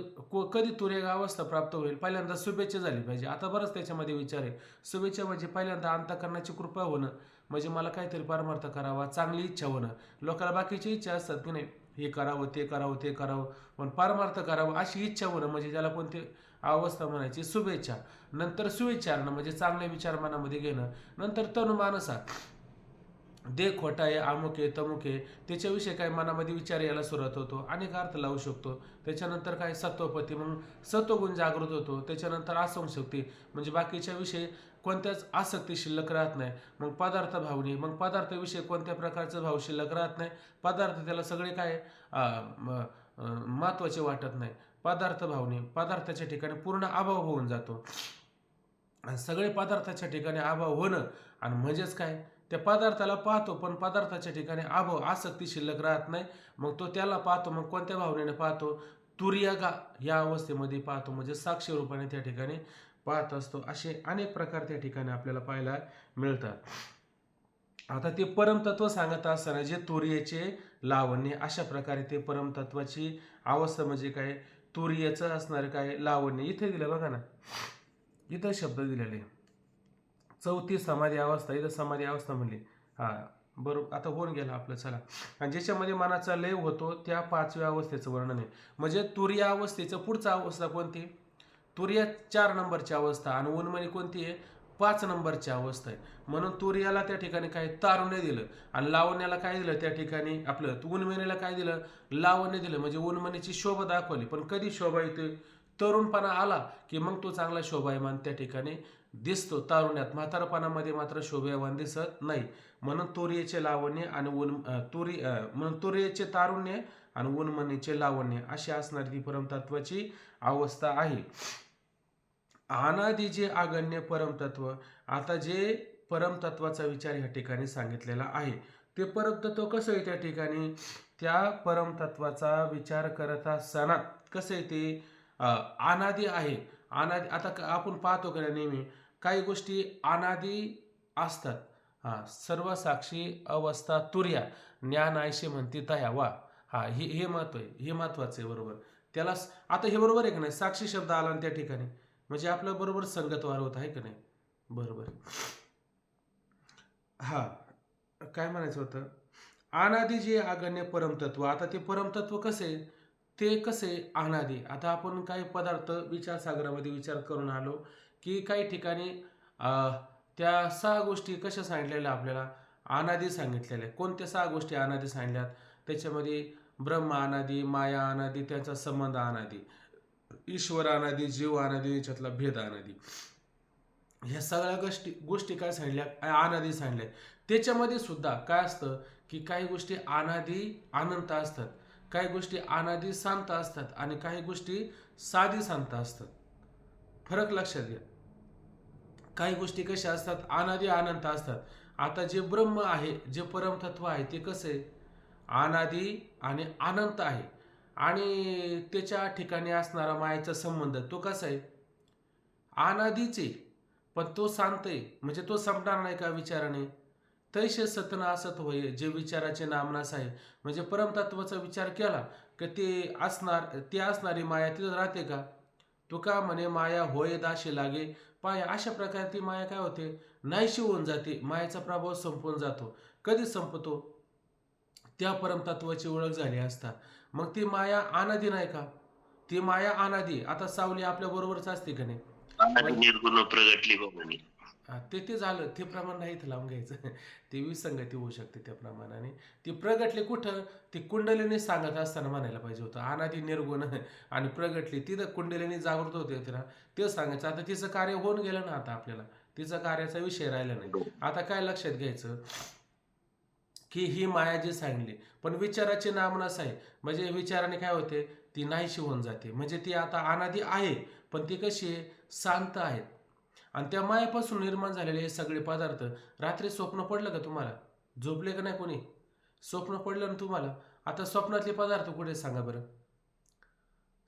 कधी तुर्यगा अवस्था प्राप्त होईल? पहिल्यांदा शुभेच्छा झाली पाहिजे. आता बरंच त्याच्यामध्ये विचार आहे. शुभेच्छा म्हणजे पहिल्यांदा अंतःकरणाची कृपा होणं, म्हणजे मला काहीतरी परमार्थ करावा, चांगली इच्छा होणं. लोकांना बाकीची इच्छा असतात की नाही, हे करावं, ते करावं, ते करावं, पण परमार्थ करावं अशी इच्छा होणं, म्हणजे त्याला कोणती अवस्था म्हणायची? शुभेच्छा. नंतर सुविचारणं म्हणजे चांगले विचार मनामध्ये घेणं. नंतर तनुमानसा, दे खोटा आहे, अमुक आहे, तमुक आहे, त्याच्याविषयी काय मनामध्ये विचार यायला सुरुवात होतो, अनेक अर्थ लावू शकतो. त्याच्यानंतर काय? सत्वपती, मग सत्वगुण जागृत होतो. त्याच्यानंतर आसंशक्ती म्हणजे बाकीच्या विषयी कोणत्याच आसक्ती शिल्लक राहत नाही. मग पदार्थ भावनी, मग पदार्थाविषयी कोणत्या प्रकारचं भाव शिल्लक राहत नाही. पदार्थ त्याला सगळे काय महत्त्वाचे वाटत नाही. पदार्थ भावनी, पदार्थाच्या ठिकाणी पूर्ण अभाव होऊन जातो. आणि सगळे पदार्थाच्या ठिकाणी अभाव होणं, आणि म्हणजेच काय? त्या पदार्थाला पाहतो पण पदार्थाच्या ठिकाणी अभाव, आसक्ती शिल्लक राहत नाही. मग तो त्याला पाहतो. मग कोणत्या भावनेने पाहतो? तुर्यगा या अवस्थेमध्ये पाहतो. म्हणजे साक्षी रूपाने त्या ठिकाणी पाहत असतो. असे अनेक प्रकार त्या ठिकाणी आपल्याला पाहायला मिळतात. आता ते परमतत्व सांगत असताना जे तुर्याचे लावण्य, अशा प्रकारे ते परमतत्वाची अवस्था म्हणजे काय? तुर्याचं असणारं काय? लावण्य. इथे दिलं बघा ना, इथं शब्द दिलेले. चौथी समाधी अवस्था. इथं समाधी अवस्था म्हणली. बरोबर. आता होऊन गेला आपलं. चला. आणि ज्याच्यामध्ये मनाचा लय होतो त्या 5व्या अवस्थेचं वर्णन आहे. म्हणजे तुर्य अवस्थेचं पुढचा अवस्था कोणती? तुर्य 4 नंबरची अवस्था, आणि उन्मनी कोणती आहे? 5 नंबरची अवस्था आहे. म्हणून तुर्याला त्या ठिकाणी काय? तारुण्य दिलं, आणि लावण्याला काय दिलं त्या ठिकाणी? आपलं उन्मनीला काय दिलं? लावण्य दिलं. म्हणजे उन्मनीची शोभा दाखवली. पण कधी शोभा येते? तरुणपणा आला की मग तो चांगला शोभायमान त्या ठिकाणी दिसतो तारुण्यात. म्हातारपणामध्ये मात्र शोभायमान दिसत नाही. म्हणून तुर्याचे लावण्य आणि म्हणून तुर्याचे तारुण्य आणि उन्मनीचे लावण्य, अशी असणारी ती परमतत्वाची अवस्था आहे. अनादि जे आगण्य परमतत्व. आता जे परमतत्वाचा विचार ह्या ठिकाणी सांगितलेला आहे, ते परमतत्व कसं आहे? त्या ठिकाणी त्या परमतत्वाचा विचार करत असताना कसं आहे ते? अनादि आहे. अनादि. आता आपण पाहतो का नेहमी काही गोष्टी अनादि असतात. सर्व साक्षी अवस्था तुर्या, ज्ञान आयशे म्हणती तया. वा. हे महत्व आहे, हे महत्वाचं आहे. बरोबर. त्याला आता हे बरोबर आहे की नाही? साक्षी शब्द आला ना त्या ठिकाणी, म्हणजे आपलं बरोबर संगत वाढवत आहे की नाही? बरोबर. काय म्हणायचं होतं? अनादि जे आगण्य परमतत्व. आता ते परमतत्व कसे? ते कसे अनादि? आता आपण काही पदार्थ विचारसागरामध्ये विचार करून आलो की काही ठिकाणी त्या 6 गोष्टी कशा सांगितलेल्या आपल्याला? अनादि सांगितलेल्या. कोणत्या 6 गोष्टी अनादि सांगितल्यात? त्याच्यामध्ये ब्रह्म अनादि, माया अनादि, त्याचा संबंध अनादि, ईश्वर अनादि, जीव अनादि, याच्यातला भेद अनादि. ह्या सगळ्या गोष्टी काय सांगितल्या? अनादि सांगितल्या. त्याच्यामध्ये सुद्धा काय असतं की काही गोष्टी अनादि अनंत असतात. काही गोष्टी अनादी शांत असतात आणि काही गोष्टी साधी शांत असतात. फरक लक्षात घ्या. काही गोष्टी कशा असतात, अनादी अनंत असतात. आता जे ब्रह्म आहे, जे परमतत्व आहे, ते कसं आहे, अनादी आणि अनंत आहे. आणि त्याच्या ठिकाणी असणारा मायेचा संबंध तो कसा आहे, अनादीच आहे, पण तो शांत आहे. म्हणजे तो संपणार नाही का विचाराने. तैसे सतन असत होय जे विचाराचे नामनास आहे. म्हणजे परमतत्वाचा विचार केला की ते असणारी माया तिथं राहते का. तो का म्हणे माया होय दाशी लागे पाय. अशा प्रकारे ती माया काय होते, नाहीशी होऊन जाते. मायेचा प्रभाव संपून जातो. कधी संपतो, त्या परमतत्वाची ओळख झाली असता. मग ती माया अनादी नाही का, ती माया अनादी. आता सावली आपल्या बरोबरच असते का नाही. आणि निर्गुण प्रगटली बघून. ते झालं, ते प्रमाण नाही इथं लावून घ्यायचं. ती विसंगती होऊ शकते त्या प्रमाणाने. ती प्रगटली कुठं, ती कुंडलीने सांगत असताना म्हणायला पाहिजे होतं अनादी निर्गुण आणि प्रगटली. तिथं कुंडलीने जागृत होते तिला, ते सांगायचं. आता तिचं कार्य होऊन गेलं ना, आता आपल्याला तिचा कार्याचा विषय राहिला नाही. आता काय लक्षात घ्यायचं की ही माया जी सांगली, पण विचाराचे नामनास आहे. म्हणजे विचाराने काय होते, ती नाहीशी होऊन जाते. म्हणजे ती आता अनादी आहे, पण ती कशी आहे, शांत आहे. आणि त्या मायेपासून निर्माण झालेले हे सगळे पदार्थ. रात्री स्वप्न पडलं का तुम्हाला, झोपले का नाही कोणी, स्वप्न पडलं ना तुम्हाला. आता स्वप्नातले पदार्थ कुठे सांगा बरं.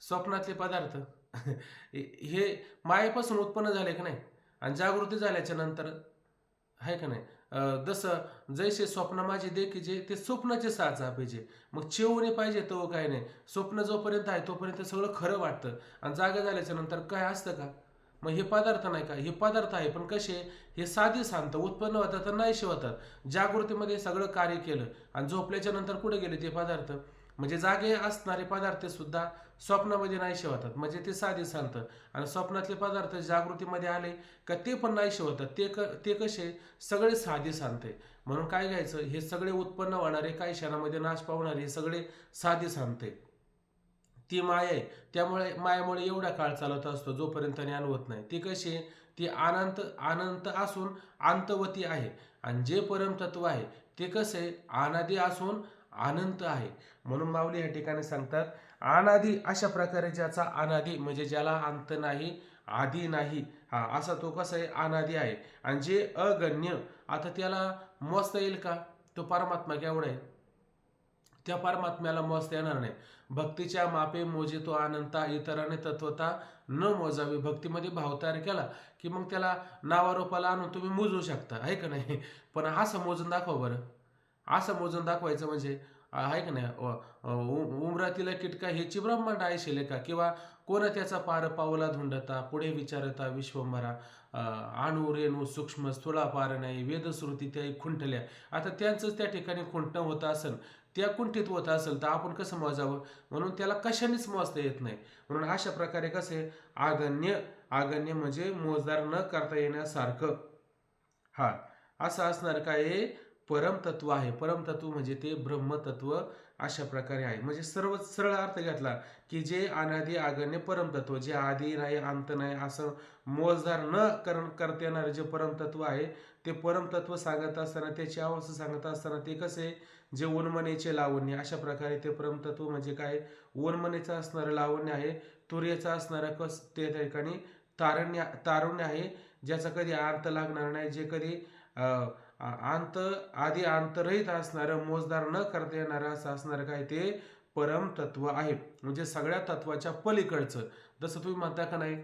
स्वप्नातले पदार्थ हे मायेपासून उत्पन्न झाले का नाही, आणि जागृती झाल्याच्या नंतर आहे का नाही. जसं जैसे स्वप्न माझे देखीचे, ते स्वप्नाचे साथ पाहिजे. मग चेवणे पाहिजे तो काय नाही. स्वप्न जोपर्यंत आहे तोपर्यंत सगळं खरं वाटतं, आणि जागा झाल्याच्या नंतर काय असतं का. मग हे पदार्थ नाही का, हे पदार्थ आहे, पण कसे, हे साधी शांत उत्पन्न होतात तर नाहीसे होतात. जागृतीमध्ये सगळं कार्य केलं आणि झोपल्याच्या नंतर कुठे गेले ते पदार्थ. म्हणजे जागे असणारे पदार्थ सुद्धा स्वप्नामध्ये नाहीसे होतात. म्हणजे ते साधी शांत. आणि स्वप्नातले पदार्थ जागृतीमध्ये आले का ते पण नाहीसे होतात. ते कसे, सगळे साधी शांत आहे. म्हणून काय घ्यायचं, हे सगळे उत्पन्न होणारे, काही क्षणामध्ये नाश पावणारे, हे सगळे साधी शांत आहे. ती माया आहे. त्यामुळे मायामुळे एवढा काळ चालत असतो जोपर्यंत ज्ञान होत नाही. ती कशी आहे, ती अनंत असून अंतवती आहे. आणि जे परमतत्व आहे ते कसं आहे, अनादी असून अनंत आहे. म्हणून माऊली या ठिकाणी सांगतात, अनादी अशा प्रकारे ज्याचा अनादी म्हणजे ज्याला अंत नाही, आदी नाही, हा असा तो कसा आहे, अनादी आहे. आणि जे अगण्य, आता त्याला मोजता येईल का, तो परमात्मा केवढा आहे, त्या परमात्म्याला मोजता येणार नाही. भक्तीच्या मापे मोजे तो अनंता, इतराने तत्वता न मोजावी. भक्तीमध्ये भाव तयार केला की मग त्याला नावारूपाला आणून तुम्ही मोजू शकता, आहे का नाही. पण असं मोजून दाखवा बरं. असं मोजून दाखवायचं म्हणजे आहे का नाही. उमरातीला किटका ह्याची ब्रह्मांड आहे शिलेका, किंवा कोण त्याचा पार पावला धुंडता, पुढे विचारता विश्वंभरा. अणु रेणू सूक्ष्म स्थूळा पार नाही, वेदश्रुती त्या खुंटल्या. आता त्यांचंच त्या ठिकाणी खुंटणं होत असेल, त्या कुंठित होत असेल, तर आपण कसं मोजावं. म्हणून त्याला कशानेच मोजता येत नाही. म्हणून अशा प्रकारे कसे, आगण्य म्हणजे मोजदार न करता येण्यासारखं, हा असं असणार काय, परमतत्व आहे. परमतत्व म्हणजे ते ब्रह्मतत्व अशा प्रकारे आहे. म्हणजे सर्व सरळ अर्थ घेतला की जे अनादी आगण्य परमतत्व, जे आदी नाही अंत नाही असं मोजदार न करता येणारे जे परमतत्व आहे, ते परमतत्व सांगत असताना, त्याची अवस्था सांगत असताना ते कसे, जे उन्मनेचे लावण्य, अशा प्रकारे ते परमतत्व म्हणजे काय, उन्मनेचं असणारं लावण्य आहे, तुर्याचं असणारं त्या ठिकाणी तारुण्य आहे, ज्याचा कधी अर्थ लागणार नाही, जे कधी आदी अंतरहित असणारं, मोजदार न करता येणारं असं असणारं काय, ते परमतत्व आहे. म्हणजे सगळ्या तत्वाच्या पलीकडचं. जसं तुम्ही म्हणता का नाही,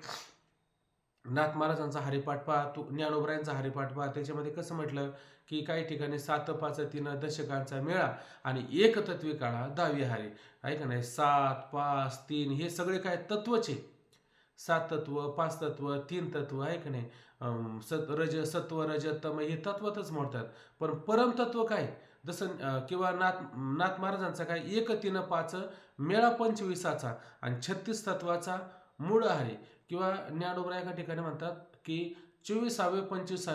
नाथ महाराजांचा हरिपाठ पहा, ज्ञानोबरायांचा हरिपाठ पहा, त्याच्यामध्ये कसं म्हटलं की काही ठिकाणी 7 5 3 दशकांचा मेळा आणि एक तत्वी काळा 10वी हारी, आहे का नाही. 7 5 3 हे सगळे काय तत्वचे, 7 तत्व 5 तत्व 3 तत्व, आहे का नाही. सत्व रज तम हे तत्वातच मोडतात. पण परमतत्व काय, जसं किंवा नाथ महाराजांचा काय 1 3 5 मेळा 25चा आणि 36 तत्वाचा मूळ हरी. किंवा ज्ञानोबराय एका ठिकाणी म्हणतात की 24 25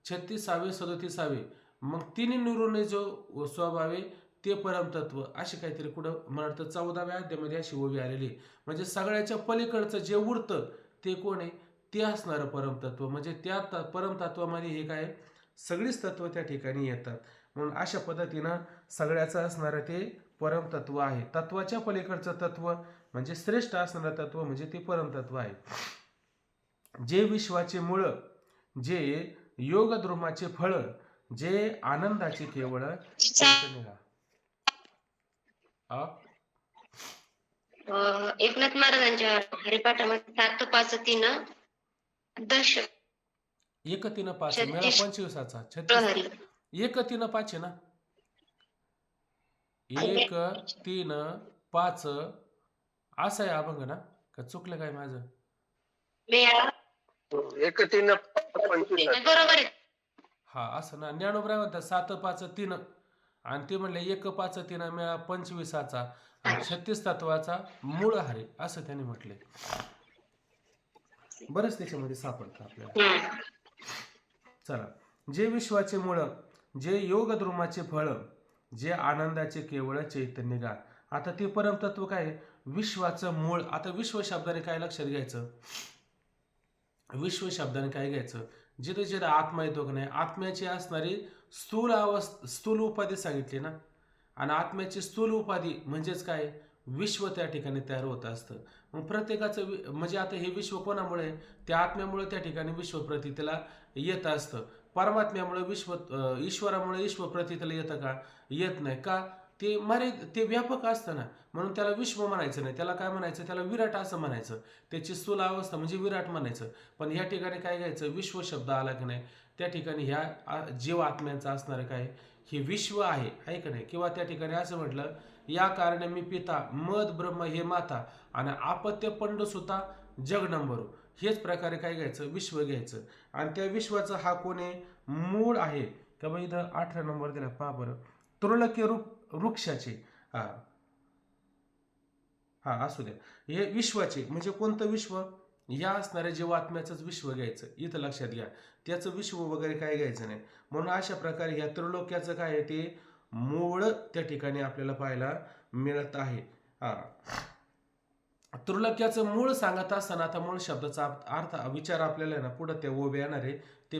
36 37, मग तिन्ही निरूने जो स्वभावे ते परमतत्व, असे काहीतरी कुठं म्हणतात 14व्या अध्यायामध्ये अशी ओवी आलेली. म्हणजे सगळ्याच्या पलीकडचं जे उरतं ते कोण आहे, ते असणारं परमतत्व. म्हणजे त्या परमतत्वामध्ये हे काय, सगळीच तत्व त्या ठिकाणी येतात. म्हणून अशा पद्धतीनं सगळ्याचं असणारं ते परमतत्व आहे. तत्वाच्या पलीकडचं तत्व म्हणजे श्रेष्ठ असणारं तत्व म्हणजे ते परमतत्व आहे. जे विश्वाचे मूळ, जे योगद्रुमाचे फळ, जे आनंदाचे केवळ चैतन्य. एकनाथ महाराजांच्या हरिपाठामध्ये 7 5 3 दश 1 3 5 मेळा 25चा 36 प्रहरी 1 3 5 ना 1 3 5 असं आहे अभंग ना का चुकलं काय माझं? मेळा 1 3 25 बरोबर आहे. हा असं ना. ज्ञानोबराय म्हणतात 7 5 3 आणि ते म्हणले 1 5 3 मेळा 25चा आणि 36 तत्वाचा मूळ हरे असं त्यांनी म्हटले. बरंच त्याच्यामध्ये सापडतं आपल्याला. चला, जे विश्वाचे मूळ, जे योगद्रुमाचे फळ, जे आनंदाचे केवळ चैतन्य गा. आता ते परमतत्व काय आहे? विश्वाचं मूळ. आता विश्व शब्दाने काय लक्षात घ्यायचं? विश्व शब्दाने काय घ्यायचं? जिथे जिथे आत्मा येतो की नाही, आत्म्याची असणारी स्थूल उपाधी सांगितली ना, आणि आत्म्याची स्थूल उपाधी म्हणजेच काय? विश्व त्या ठिकाणी तयार होत असतं. मग प्रत्येकाचं म्हणजे आता हे विश्व कोणामुळे? त्या आत्म्यामुळे त्या ठिकाणी विश्व प्रतीला येत असतं. परमात्म्यामुळे ईश्वरामुळे ईश्वर प्रतीला येतं का? येत नाही. का? ते व्यापक असतं ना, म्हणून त्याला विश्व म्हणायचं नाही. त्याला काय म्हणायचं? त्याला विराट असं म्हणायचं. त्याची स्थूल अवस्था म्हणजे विराट म्हणायचं. पण ह्या ठिकाणी काय घ्यायचं? विश्व शब्द आला की नाही, त्या ठिकाणी ह्या जीव आत्म्यांचं असणारं काय? हे विश्व आहे का नाही? किंवा त्या ठिकाणी असं म्हटलं, या कारणे मी पिता, मद ब्रह्म हे माता, आणि आपत्य पंड सुता जगनंबरू. हेच प्रकारे काय घ्यायचं? विश्व घ्यायचं. आणि त्या विश्वाचा हा कोणी मूळ आहे का? बघ इथं 18 नंबर दिला, पहा बरं. तुरळक्य वृक्षाचे. हा असू द्या. हे विश्वाचे म्हणजे कोणतं विश्व? या असणाऱ्या जीवात्म्याचंच विश्व घ्यायचं. इथं लक्षात घ्या, त्याचं विश्व वगैरे काय घ्यायचं नाही. म्हणून अशा प्रकारे ह्या त्रिलोक्याचं काय आहे? ते मूळ त्या ठिकाणी आपल्याला पाहायला मिळत आहे. त्रिलोक्याचं मूळ सांगत असताना आता मूळ शब्दाचा अर्थ विचार आपल्याला ना पुढं ते उभे येणार आहे. ते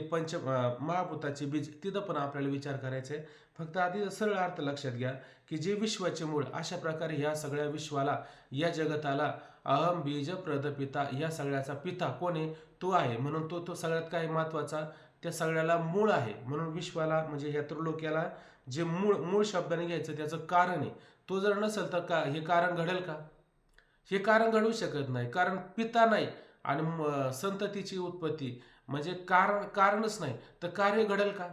महाभूताचे बीज, तिथं पण आपल्याला विचार करायचा आहे. फक्त आधी सरळ अर्थ लक्षात घ्या की जे विश्वाचे मूळ, अशा प्रकारे ह्या सगळ्या विश्वाला, या जगताला अहम बीज प्रदपिता, या सगळ्याचा पिता कोण आहे? तो आहे. म्हणून तो सगळ्यात काय महत्वाचा? त्या सगळ्याला मूळ आहे. म्हणून विश्वाला म्हणजे ह्या त्रिलोक्याला जे मूळ शब्दाने घ्यायचं त्याचं कारण आहे. तो जर नसेल तर का हे कारण घडेल का? हे कारण घडवू शकत नाही. कारण पिता नाही आणि संततीची उत्पत्ती म्हणजे कारणच नाही तर कार्य घडेल का?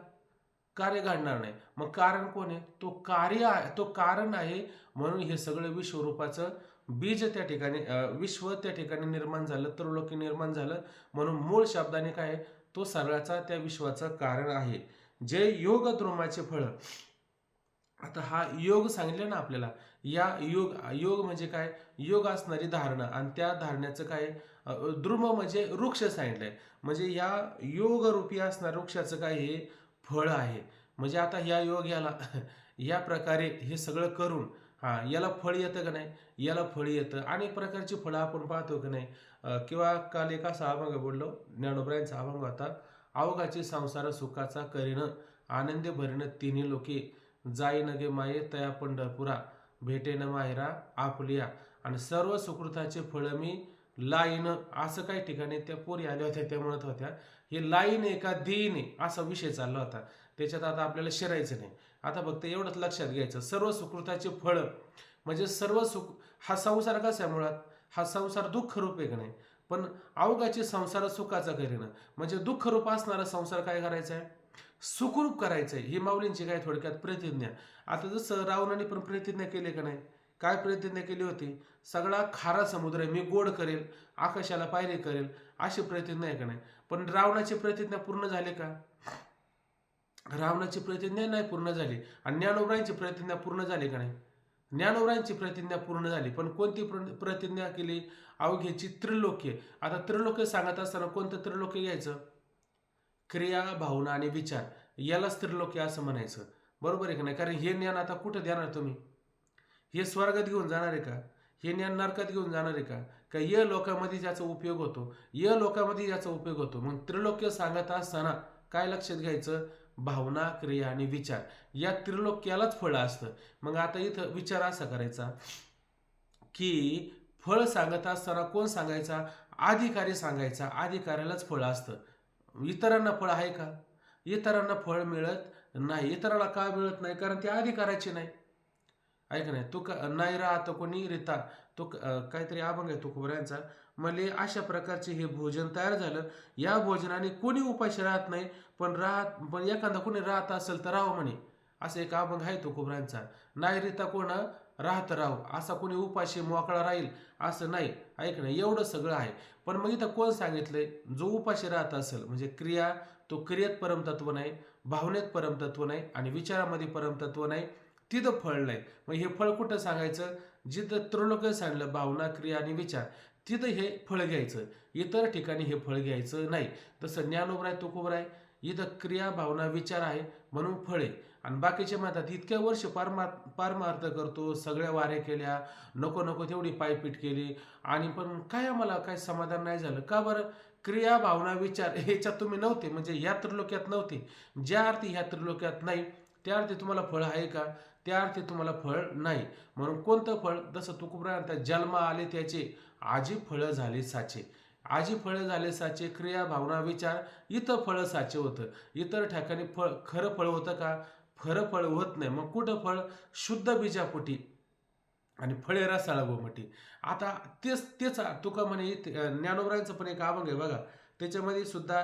कार्य घडणार नाही. मग कारण कोण आहे? तो कार्य आहे, तो कारण आहे. म्हणून हे सगळं विश्वरूपाचं बीज त्या ठिकाणी, विश्व त्या ठिकाणी निर्माण झालं, त्रिलोकी निर्माण झालं. म्हणून मूळ शब्दाने काय? तो सगळ्याचा त्या विश्वाचं कारण आहे. जे योगद्रुमाचे फळ. आता हा योग सांगितलं ना आपल्याला. या योग म्हणजे काय? योग असणारी धारणा, आणि त्या धारण्याचं काय? द्रुम म्हणजे वृक्ष सांगितलंय. म्हणजे या योग रूपी असणाऱ्या वृक्षाचं काय? हे फळ आहे. म्हणजे आता ह्या योग याला या प्रकारे हे सगळं करून याला फळ येतं का नाही? याला फळ येतं. अनेक प्रकारची फळं आपण पाहतो की नाही. किंवा काल एक असा अभंग बोललो, ज्ञानोबरायांचा अभंग होता. अवघाची संसार सुखाचा करीन, आनंद भरीन तिन्ही लोके, जाईन गे माये तया पंढरपुरा, भेटेन माहेरा आपलिया, आणि सर्व सुकृताचे फळ मी लाईन. असं काही ठिकाणी त्या पोरी आल्या होत्या, त्या म्हणत होत्या हे लाईन आहे का देईन आहे, असा विषय चालला होता. त्याच्यात आता आपल्याला शिरायचं नाही. आता फक्त एवढंच लक्षात घ्यायचं, सर्व सुकृताचे फळ म्हणजे सर्व सुख. हा संसार कसा आहे? मुळात हा संसार दुःखरूप आहे का नाही? पण अवघाची संसार सुखाचा करीन म्हणजे दुःखरूप असणारा संसार काय करायचा आहे? सुखरूप करायचं आहे. ही माऊलींची काय थोडक्यात प्रतिज्ञा. आता जसं रावणाने पण प्रतिज्ञा केली का नाही? काय प्रतिज्ञा केली होती? सगळा खारा समुद्र आहे मी गोड करेल, आकाशाला पायरी करेल, अशी प्रतिज्ञा आहे का नाही? पण रावणाची प्रतिज्ञा पूर्ण झाली का? रावणाची प्रतिज्ञा नाही पूर्ण झाली. आणि ज्ञानोबरायांची प्रतिज्ञा पूर्ण झाली का नाही? ज्ञानोबरायांची प्रतिज्ञा पूर्ण झाली. पण कोणती प्रतिज्ञा केली? अवघ्याची त्रिलोक्य. आता त्रिलोक्य सांगत असताना कोणतं त्रिलोक्य घ्यायचं? क्रिया, भावना आणि विचार, यालाच त्रिलोक्य असं म्हणायचं. बरोबर आहे का नाही? कारण हे ज्ञान आता कुठं देणार तुम्ही? हे स्वर्गात घेऊन जाणार आहे का? हे ज्ञान नरकात घेऊन जाणार आहे का? का या लोकांमध्ये याचा उपयोग होतो, या लोकांमध्ये याचा उपयोग होतो. मग त्रिलोक्य सांगत असताना काय लक्षात घ्यायचं? भावना, क्रिया आणि विचार या त्रिलोक्यालाच फळ असतं. मग आता इथं विचार असा करायचा की फळ सांगत असताना कोण सांगायचा? अधिकारी सांगायचा. अधिकाऱ्यालाच फळ असतं. इतरांना फळ आहे का? इतरांना फळ मिळत नाही. इतरांना का मिळत नाही? कारण ते अधिकाराचे नाही. ऐक नाही तू नाही राहत कोणी रिता तो काहीतरी अभंग आहे तुकोबऱ्यांचा. मले अशा प्रकारचे हे भोजन तयार झालं, या भोजनाने कोणी उपाशी राहत नाही, पण एखादा कोणी राहत असेल तर राहो म्हणे. असं एक अभंग आहे तुकोबऱ्यांचा. नाही रिता कोण राहत राहू, असा कोणी उपाशी मोकळा राहील असं नाही. ऐक नाही एवढं सगळं आहे. पण मग इथं कोण सांगितलंय? जो उपाशी राहत असेल म्हणजे क्रिया, तो क्रियेत परमतत्व नाही, भावनेत परमतत्व नाही आणि विचारामध्ये परमतत्व नाही, तिथं फळ नाही. मग हे फळ कुठं सांगायचं? जिथं त्रिलोक सांगलं भावना, क्रिया आणि विचार, तिथं हे फळ घ्यायचं. इतर ठिकाणी हे फळ घ्यायचं नाही. तसं ज्ञानोबराय तुकोबराय इथं क्रिया, भावना, विचार आहे म्हणून फळे. आणि बाकीचे म्हणतात इतक्या वर्ष पारमार्थ करतो, सगळ्या वाऱ्या केल्या, नको नको तेवढी पायपीट केली आणि पण काय आम्हाला काय समाधान नाही झालं. का बरं? क्रिया, भावना, विचार ह्याच्यात तुम्ही नव्हते, म्हणजे ह्या त्रिलोक्यात नव्हते. ज्या अर्थी ह्या त्रिलोक्यात नाही त्या अर्थी तुम्हाला फळ आहे का? त्या अर्थी तुम्हाला फळ नाही. म्हणून कोणतं फळ? जसं तुकोबरा म्हणतात जन्म आले त्याचे, आजी फळं झाले साचे. आजी फळं झाले साचे, क्रिया, भावना, विचार इथं फळं साचे होतं. इतर ठिकाणी खरं फळ होतं का? खरं फळ होत नाही. मग कुठं फळ? शुद्ध बीजापोटी आणि फळे रसाळ गोमटी. आता तेच तुका म्हणे ज्ञानोबरायांचं पण एक अभंग आहे बघा, त्याच्यामध्ये सुद्धा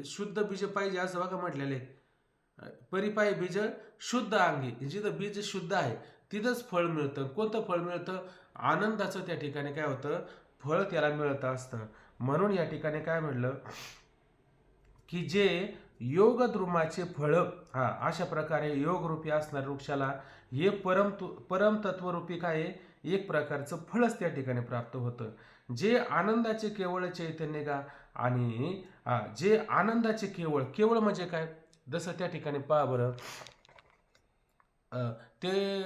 शुद्ध बीज पाहिजे असं बघा म्हटलेलं आहे. परिपाय बीज शुद्ध अंगी. जिथं बीज शुद्ध आहे तिथंच फळ मिळतं. कोणतं फळ मिळतं? आनंदाचं त्या ठिकाणी काय होतं? फळ त्याला मिळत असतं. म्हणून या ठिकाणी काय म्हटलं की जे योग द्रुमाचे फळ, अशा प्रकारे योगरूपी असणाऱ्या वृक्षाला हे परमतत्वरूपी काय आहे? एक प्रकारचं फळच त्या ठिकाणी प्राप्त होतं. जे आनंदाचे केवळ चैतन्य का आणि जे आनंदाचे केवळ म्हणजे काय? जसं त्या ठिकाणी पहा बरं, ते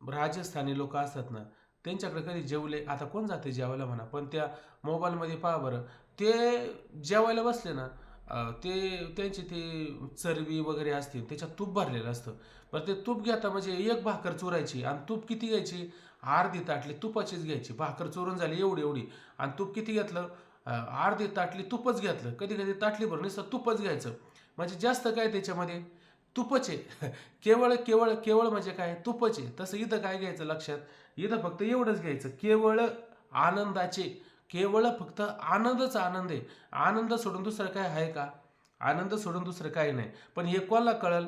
राजस्थानी लोक असतात ना, त्यांच्याकडे कधी जेवले, आता कोण जाते जेवायला म्हणा, पण त्या मोबाईलमध्ये पहा बरं, ते जेवायला बसले ना, त्यांची ते चरबी वगैरे असते, त्याच्यात तूप भरलेलं असतं. पण ते तूप घेता म्हणजे एक भाकर चोरायची आणि तूप किती घ्यायची? अर्धी ताटली तुपाचीच घ्यायची. भाकर चोरून झाली एवढी आणि तूप किती घेतलं? अर्धी ताटली तुपच घेतलं. कधी कधी ताटली भरून नुसतं तुपच घ्यायचं. म्हणजे जास्त काय त्याच्यामध्ये? तुपच आहे. केवळ म्हणजे काय? तुपच आहे. तसं इथं काय घ्यायचं लक्षात? इथं फक्त एवढंच घ्यायचं, केवळ आनंदाचे, केवळ फक्त आनंदच आनंद आहे. आनंद सोडून दुसरं काय आहे का? आनंद सोडून दुसरं काही नाही. पण हे कोणाला कळल?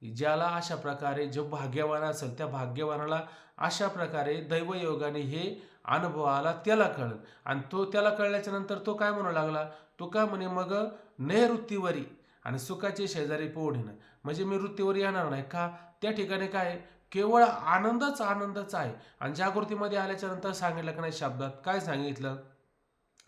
ज्याला अशा प्रकारे जो भाग्यवान असेल त्या भाग्यवानाला अशा प्रकारे दैवयोगाने हे अनुभव आला, त्याला कळल. आणि तो त्याला कळल्याच्या नंतर तो काय म्हणू लागला? तो काय म्हणे मग नैऋत्तीवरी आणि सुखाचे शेजारी पोढीनं, म्हणजे मी वृत्तीवर येणार नाही का? त्या ठिकाणी काय? केवळ आनंदच आहे. आणि जागृतीमध्ये आल्याच्या नंतर सांगितलं का नाही? शब्दात काय सांगितलं?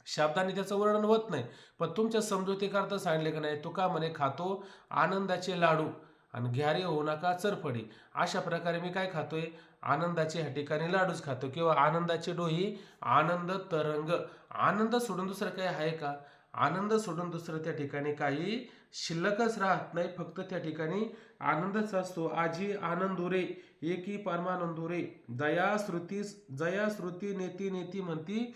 शब्दाने त्याचं वर्णन होत नाही, पण तुमच्या समजुतीकरता सांगितले का नाही? तो का म्हणे खातो आनंदाचे लाडू आणि घ्यारे होऊ नका चरफडी. अशा प्रकारे मी काय खातोय? आनंदाचे ह्या ठिकाणी लाडूच खातो किंवा आनंदाचे डोही, आनंद तरंग. आनंद सोडून दुसरं काही आहे का? आनंद सोडून दुसरं त्या ठिकाणी काही शिल्लकच राहत नाही. फक्त त्या ठिकाणी आनंदच असतो. आजी आनंदुरे एकी परमानंदुरे, जया श्रुती नेती म्हणती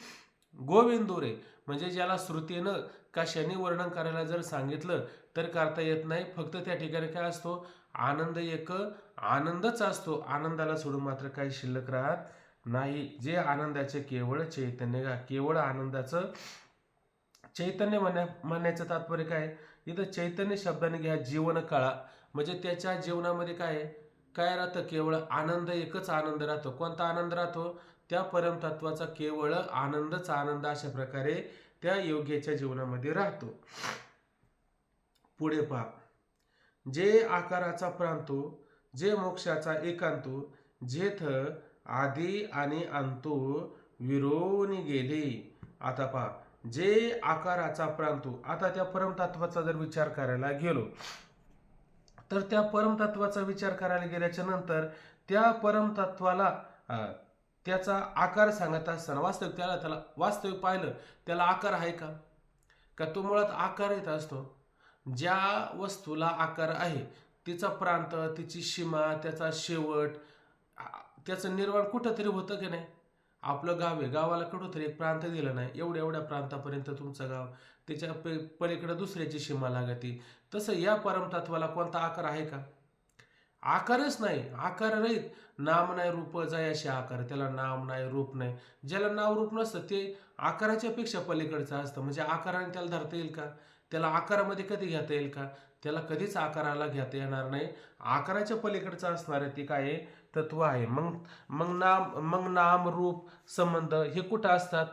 गोविंदुरे. म्हणजे ज्याला श्रुतीनं कशाने वर्णन करायला जर सांगितलं तर करता येत नाही. फक्त त्या ठिकाणी काय असतो? आनंद एक आनंदच असतो. आनंदाला सोडून मात्र काही शिल्लक राहत नाही. जे आनंदाचे केवळ चैतन्य, केवळ आनंदाचं चैतन्य म्हणण्याचं तात्पर्य काय? इथं चैतन्य शब्दाने घ्या जीवन काळा, म्हणजे त्याच्या जीवनामध्ये काय राहतं? केवळ आनंद, एकच आनंद राहतो. कोणता आनंद राहतो? त्या परमतत्वाचा केवळ आनंदच आनंद. अशा प्रकारे त्या योग्याच्या जीवनामध्ये राहतो. पुढे पहा, जे आकाराचा प्रांतो, जे मोक्षाचा एकांतो, जेथ आदी आणि अंतो विरोनी गेले. आता पहा, जे आकाराचा प्रांतो. आता त्या परमतत्वाचा जर विचार करायला गेलो तर त्या परमतत्वाचा विचार करायला गेल्याच्या नंतर त्या परमतत्वाला त्याचा आकार सांगत असताना वास्तविक पाहिलं त्याला आकार आहे का? तो मुळात आकार येत असतो. ज्या वस्तूला आकार आहे तिचा प्रांत, तिची सीमा, त्याचा शेवट, त्याचं निर्माण कुठंतरी होतं की नाही. आपलं गाव आहे, गावाला कुठंतरी एक प्रांत दिला नाही, एवढ्या एवढ्या प्रांतापर्यंत तुमचं गाव, त्याच्या पलीकडे दुसऱ्याची सीमा लागती. तसं या परमतत्वाला कोणता आकार आहे का? आकारच नाही, आकार रहित. नाम नाही रूप जयाशी आकार, त्याला नाम नाही रूप नाही. ज्याला नाव रूप नसतं ते आकाराच्या पेक्षा पलीकडचं असतं. म्हणजे आकाराने त्याला धरता येईल का? त्याला आकारामध्ये कधी घेता येईल का? त्याला कधीच आकाराला घेता येणार नाही. आकाराच्या पलीकडचं असणार आहे ते काय आहे? तत्व आहे. मग नाम रूप संबंध हे कुठं असतात?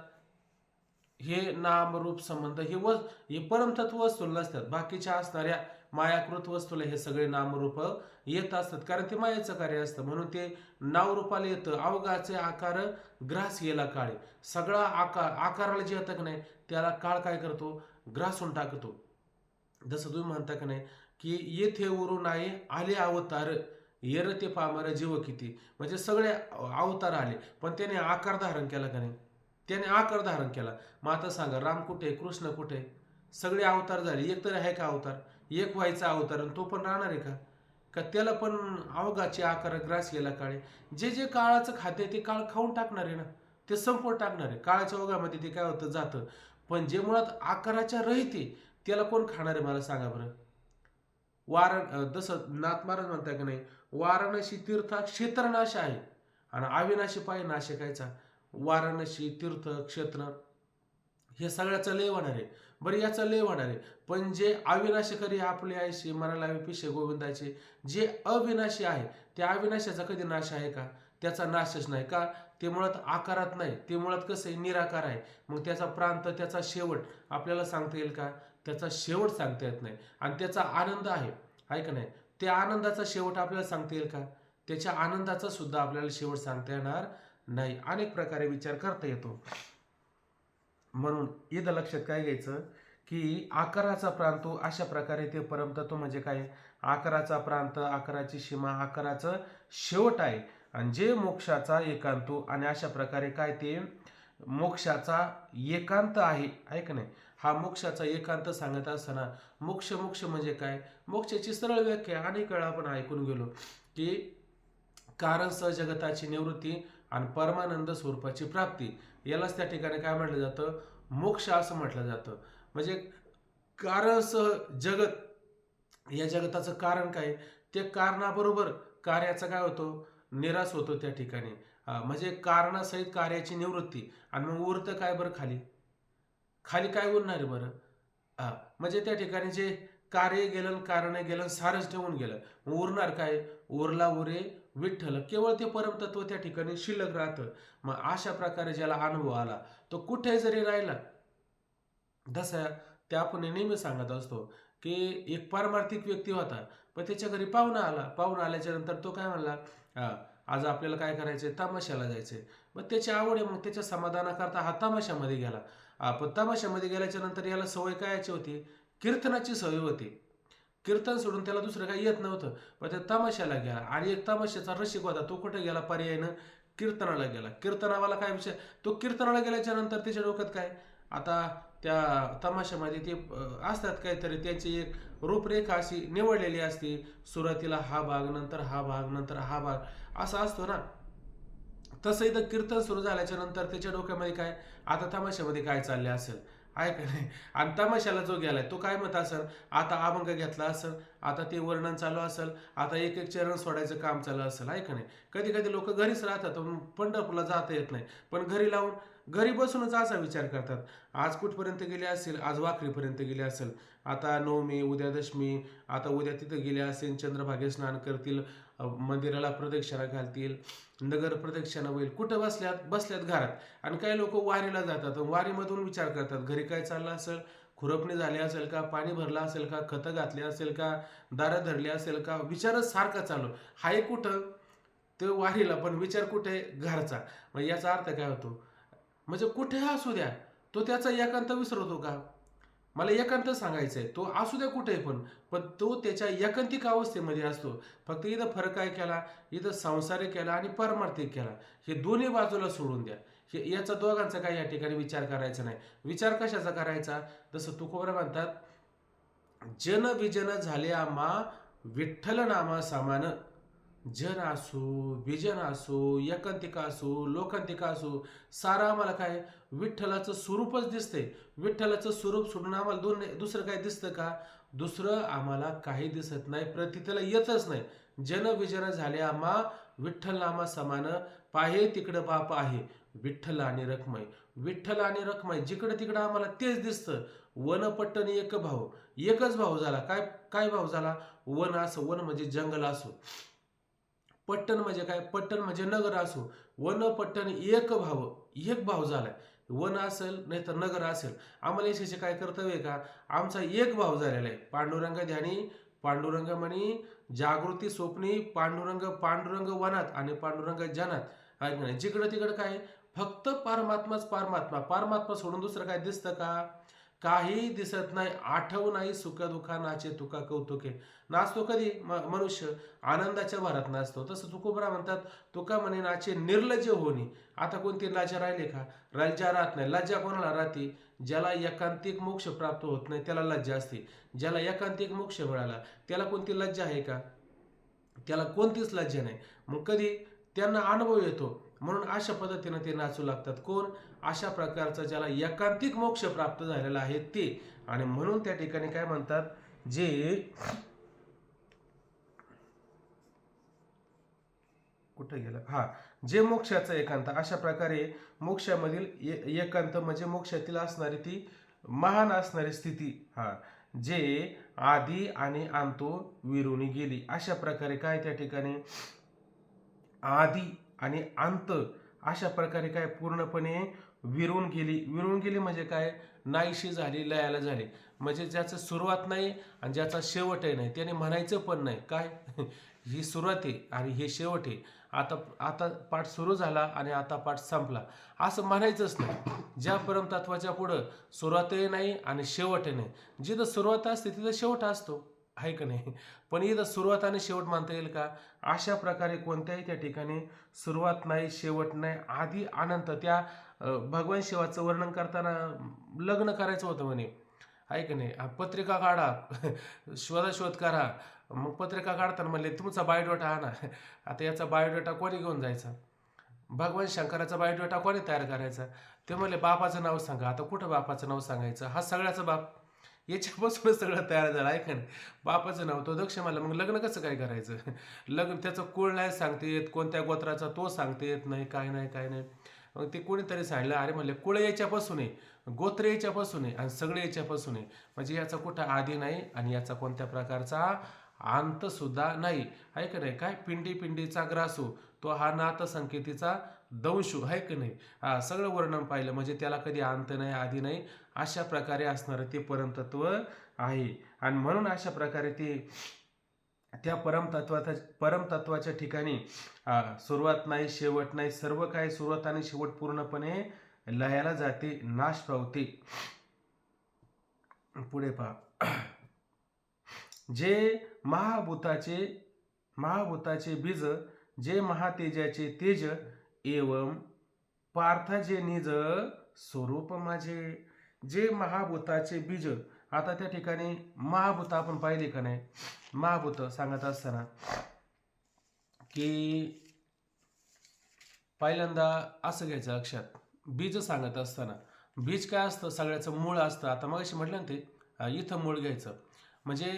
हे नाम रूप संबंध हे परमतत्व वस्तूला नसतात. बाकीच्या असणाऱ्या मायाकृत वस्तूला हे सगळे नामरूप येत असतात, कारण ते मायाचं कार्य असतं. म्हणून ते नावरूपाला येतं. अवघाचे आकार ग्रास गेला काळे. सगळा आकाराला जे येतं की नाही त्याला काळ काय करतो? ग्रासून टाकतो. जसं तुम्ही म्हणता की नाही की येथे उरून आहे आले अवतार, येर ते पामर जीव किती. म्हणजे सगळे अवतार आले, पण त्याने आकार धारण केला का नाही? त्याने आकार धारण केला. मग आता सांगा, राम कुठे, कृष्ण कुठे? सगळे अवतार झाले, एक तरी आहे का अवतार? एक व्हायचा अवतार, आणि तो पण राहणार आहे का? का त्याला पण अवघाचे आकार ग्रास गेला काळे. जे जे काळाचं खाते ते काळ खाऊन टाकणार आहे ना, ते संपवून टाकणार आहे. काळाच्या ओघामध्ये ते काय होतं? जातं. पण जे मुळात आकाराच्या रहित आहे त्याला कोण खाणार आहे मला सांगा बरं. जसं नाथ महाराज म्हणताय की नाही, वाराणसी तीर्थ क्षेत्रनाश आहे आणि अविनाशी पाय नाशिकायचा. वाराणसी तीर्थ क्षेत्र हे सगळ्याचं लय होणार आहे. बरं, याचा लय होणार आहे, पण जे अविनाशी करी आपले आयशी मनाला पिशे गोविंदाचे, जे अविनाशी आहे त्या अविनाशाचा कधी नाश आहे का? त्याचा नाशच नाही का? ते मुळात आकारात नाही, ते मुळात कसं आहे? निराकार आहे. मग त्याचा प्रांत, त्याचा शेवट आपल्याला सांगता येईल का? त्याचा शेवट सांगता येत नाही. आणि त्याचा आनंद आहे का नाही? त्या आनंदाचा शेवट आपल्याला सांगता येईल का? त्याच्या आनंदाचा सुद्धा आपल्याला शेवट सांगता येणार नाही. अनेक प्रकारे विचार करता येतो. म्हणून इथं लक्षात काय घ्यायचं की आकाराचा प्रांत अशा प्रकारे ते परमतत्व म्हणजे काय? आकाराचा प्रांत, आकाराची सीमा, आकाराचं शेवट आहे. आणि जे मोक्षाचा एकांतो, आणि अशा प्रकारे काय ते मोक्षाचा एकांत आहे का नाही? हा मोक्षाचा एकांत सांगत असताना मोक्ष म्हणजे काय? मोक्षाची सरळ व्याख्या अनेक वेळा आपण ऐकून गेलो की कारण जगताची निवृत्ती आणि परमानंद स्वरूपाची प्राप्ती, यालाच त्या ठिकाणी काय म्हटलं जातं? मोक्ष असं म्हटलं जातं. म्हणजे कारण जगत, या जगताचं कारण काय? ते कारणाबरोबर कार्याचा काय होतो? निराश होतो त्या ठिकाणी. म्हणजे कारणासहित कार्याची निवृत्ती. आणि मग उरतं काय बरं? खाली काय उरणार आहे बरं? म्हणजे त्या ठिकाणी जे कार्य गेलं, कारण गेलं, सारच ठेवून गेलं, मग उरणार काय? उरला उरे विठ्ठल. केवळ ते परमतत्व त्या ठिकाणी शिल्लक राहतं. मग अशा प्रकारे ज्याला अनुभव आला तो कुठे जरी राहिला, जसं त्या आपण नेहमी सांगत असतो की एक पारमार्थिक व्यक्ती होता, पण त्याच्या घरी पाहुणा आल्याच्या नंतर तो काय म्हणला, आज आपल्याला काय करायचंय? तमाशाला जायचंय. मग त्याची आवड आहे, मग त्याच्या समाधानाकरता हा तमाशामध्ये गेला. पण तमाशामध्ये गेल्याच्या नंतर याला सवय कायची होती? कीर्तनाची सवय होती. कीर्तन सोडून त्याला दुसरं काही येत नव्हतं, पण त्या तमाशाला गेला. आणि एक तमाशाचा रसिक होता, तो कुठे गेला? पर्यायनं कीर्तनाला गेला. कीर्तनावाला काय विषय? तो कीर्तनाला गेल्याच्या नंतर त्याच्या डोक्यात काय? आता त्या तमाशामध्ये ते असतात काहीतरी, त्यांची एक रूपरेखा अशी निवडलेली असते. सुरुवातीला हा भाग, नंतर हा भाग, नंतर हा भाग, असा असतो ना. तसं इथं कीर्तन सुरू झाल्याच्या नंतर त्याच्या डोक्यामध्ये काय? आता तमाशामध्ये काय चालले असेल, आहे का नाही? आणि तमाशाला जो गेलाय तो काय म्हणत असेल? आता अभंग घेतला असेल, आता ते वर्णन चालू असेल, आता एक एक चरण सोडायचं काम चालू असेल, आहे का नाही? कधी कधी लोक घरीच राहतात, पंढरपूरला जाता येत नाही, पण घरी बसूनच असा विचार करतात, आज कुठपर्यंत गेले असेल? आज वाखरीपर्यंत गेले असेल, आता नवमी, उद्या दशमी, आता उद्या तिथं गेले असेल, चंद्रभागे स्नान करतील, मंदिराला प्रदक्षिणा घालतील, नगर प्रदक्षिणा होईल. कुठं बसल्यात घरात. आणि काही लोक वारीला जातात, वारीमधून विचार करतात घरी काय चाललं असेल, खुरपणी झाली असेल का, पाणी भरलं असेल का, खतं घातली असेल का, दारं धरली असेल का, विचारच सारखा चालू हाय. कुठं? ते वारीला, पण विचार कुठे? घरचा. मग याचा अर्थ काय होतो? म्हणजे कुठे असू द्या तो त्याचा एकांत विसरतो का? मला एकांत सांगायचं आहे, तो असू द्या कुठे पण तो त्याच्या एकांतिक अवस्थेमध्ये असतो. फक्त इथं फरक काय केला? इथं सांसारिक केला आणि पारमार्थिक केला. हे दोन्ही बाजूला सोडून द्या. याचा दोघांचा काही या ठिकाणी विचार करायचा नाही. विचार कशाचा करायचा? जसं तुकोबरा म्हणतात, जन विजन झाले आम्हा विठ्ठल नामा समान. जन असो, विजन असो, एकांतिका असो, लोकांतिका असो, सारं आम्हाला काय विठ्ठलाचं स्वरूपच दिसतंय. विठ्ठलाचं स्वरूप सोडून आम्हाला दुसरं काय दिसतं का? दुसरं आम्हाला काही दिसत नाही, प्रतीला येतच नाही. जन विजन झाले आम्हा विठ्ठल नामा समान. पाहे तिकडं बाप आहे विठ्ठल आणि रखमाई. विठ्ठल आणि रखमाई जिकडं तिकडं आम्हाला तेच दिसतं. वन पट्टन एक भाऊ, एकच भाऊ झाला. काय काय भाऊ झाला? वन असो, वन म्हणजे जंगल असो, पट्टण म्हणजे काय? पट्टण म्हणजे नगर असो. वन पट्टण एक भाव, एक भाव झालाय. वन असेल नाही तर नगर असेल, आम्हाला याच्याचे काय कर्तव्य आहे का? आमचा एक भाव झालेला आहे. पांडुरंग ध्यानी, पांडुरंग म्हणी, जागृती स्वप्नी, पांडुरंग पांडुरंग वनात आणि पांडुरंग जनात. आहे का नाही? जिकडं तिकडं काय फक्त परमात्माच परमात्मा. परमात्मा सोडून दुसरं काय दिसतं का? काही दिसत नाही. आठव नाही सुख दुःखा नाचे तुका कौतुके. नाचतो कधी मनुष्य? आनंदाच्या भरात नाचतो. तसं तुकोबरा म्हणतात, तुका म्हणे नाचे निर्लज्ज होणी. आता कोणती लज्जा राहिली का? लज्जा राहत नाही. लज्जा कोणाला राहते? ज्याला एकांतिक मोक्ष प्राप्त होत नाही त्याला लज्जा असते. ज्याला एकांतिक मोक्ष मिळाला त्याला कोणती लज्जा आहे का? त्याला कोणतीच लज्जा नाही. मग कधी त्यांना अनुभव येतो, म्हणून अशा पद्धतीनं ते नाचू लागतात. कोण? अशा प्रकारचा ज्याला एकांतिक मोक्ष प्राप्त झालेला आहे ते. आणि म्हणून त्या ठिकाणी काय म्हणतात, जे कुठं गेलं, हा, जे मोक्षाचं एकांत. अशा प्रकारे मोक्षामधील एकांत म्हणजे मोक्षातील असणारी ती महान असणारी स्थिती, हा, जे आधी आणि अंतो विरुनी गेली. अशा प्रकारे काय त्या ठिकाणी आधी आणि अंत अशा प्रकारे काय पूर्णपणे विरून गेली. विरून गेली म्हणजे काय? नाहीशी झाली, लयाला झाली. म्हणजे ज्याचं सुरुवात नाही आणि ज्याचा शेवटही नाही, त्याने म्हणायचं पण नाही काय ही सुरुवात आहे आणि हे शेवट आहे. आता आता पाठ सुरू झाला आणि आता पाठ संपला असं म्हणायचंच नाही. ज्या परमतत्वाच्या पुढं सुरुवातही नाही आणि शेवटही नाही. जिथं सुरुवात असते तिथं शेवट असतो, आहे का नाही? पण इथं सुरुवात आणि शेवट मानता येईल का? अशा प्रकारे कोणत्याही त्या ठिकाणी सुरुवात नाही, शेवट नाही, आधी अनंत. त्या भगवान शिवाचं वर्णन करताना लग्न करायचं होतं म्हणे, आहे का नाही? पत्रिका काढा, शोधाशोध करा. मग पत्रिका काढताना म्हणले तुमचा बायोडेटा आणा. आता याचा बायोडेटा कोणी घेऊन जायचा? भगवान शंकराचा बायोडेटा कोणी तयार करायचा? ते म्हणले बापाचं नाव सांगा. आता कुठं बापाचं नाव सांगायचं? हा सगळ्याचा बाप, याच्यापासूनच सगळं तयार झालं, आहे का नाही? बापाचं नाव. तो दक्ष मला, मग लग्न कसं काय करायचं? लग्न त्याचं कुळ नाही सांगता येत, कोणत्या गोत्राचा तो सांगता येत नाही, काय नाही काय नाही. मग ते कोणीतरी सांगितलं, अरे म्हणले कुळ याच्यापासून आहे, गोत्र याच्यापासून आहे आणि सगळे याच्यापासून आहे. म्हणजे याचा कुठं आधी नाही आणि याचा कोणत्या प्रकारचा अंत सुद्धा नाही, आहे का नाही? काय पिंडी पिंडीचा ग्रासू, तो हा नाथ संकेतीचा दंशू, आहे का नाही? हा सगळं वर्णन पाहिलं म्हणजे त्याला कधी अंत नाही, आधी नाही. अशा प्रकारे असणारं ते परमतत्व आहे. आणि म्हणून अशा प्रकारे ते त्या परमतत्वाच्या ठिकाणी सुरुवात नाही, शेवट नाही. सर्व काय सुरुवात आणि शेवट पूर्णपणे लयाला जाते, नाश पावते. पुढे पहा, जे महाभूताचे बीज, जे महातेजाचे तेज, एवं पार्थ जे निज स्वरूप माझे. जे महाभूताचे बीज. आता त्या ठिकाणी महाभूत आपण पाहिले का नाही? महाभूत सांगत असताना की पहिल्यांदा असं घ्यायचं लक्षात, बीज सांगत असताना बीज काय असतं? सगळ्याचं मूळ असतं. आता मग अशी म्हटलं ना ते, इथं मूळ घ्यायचं. म्हणजे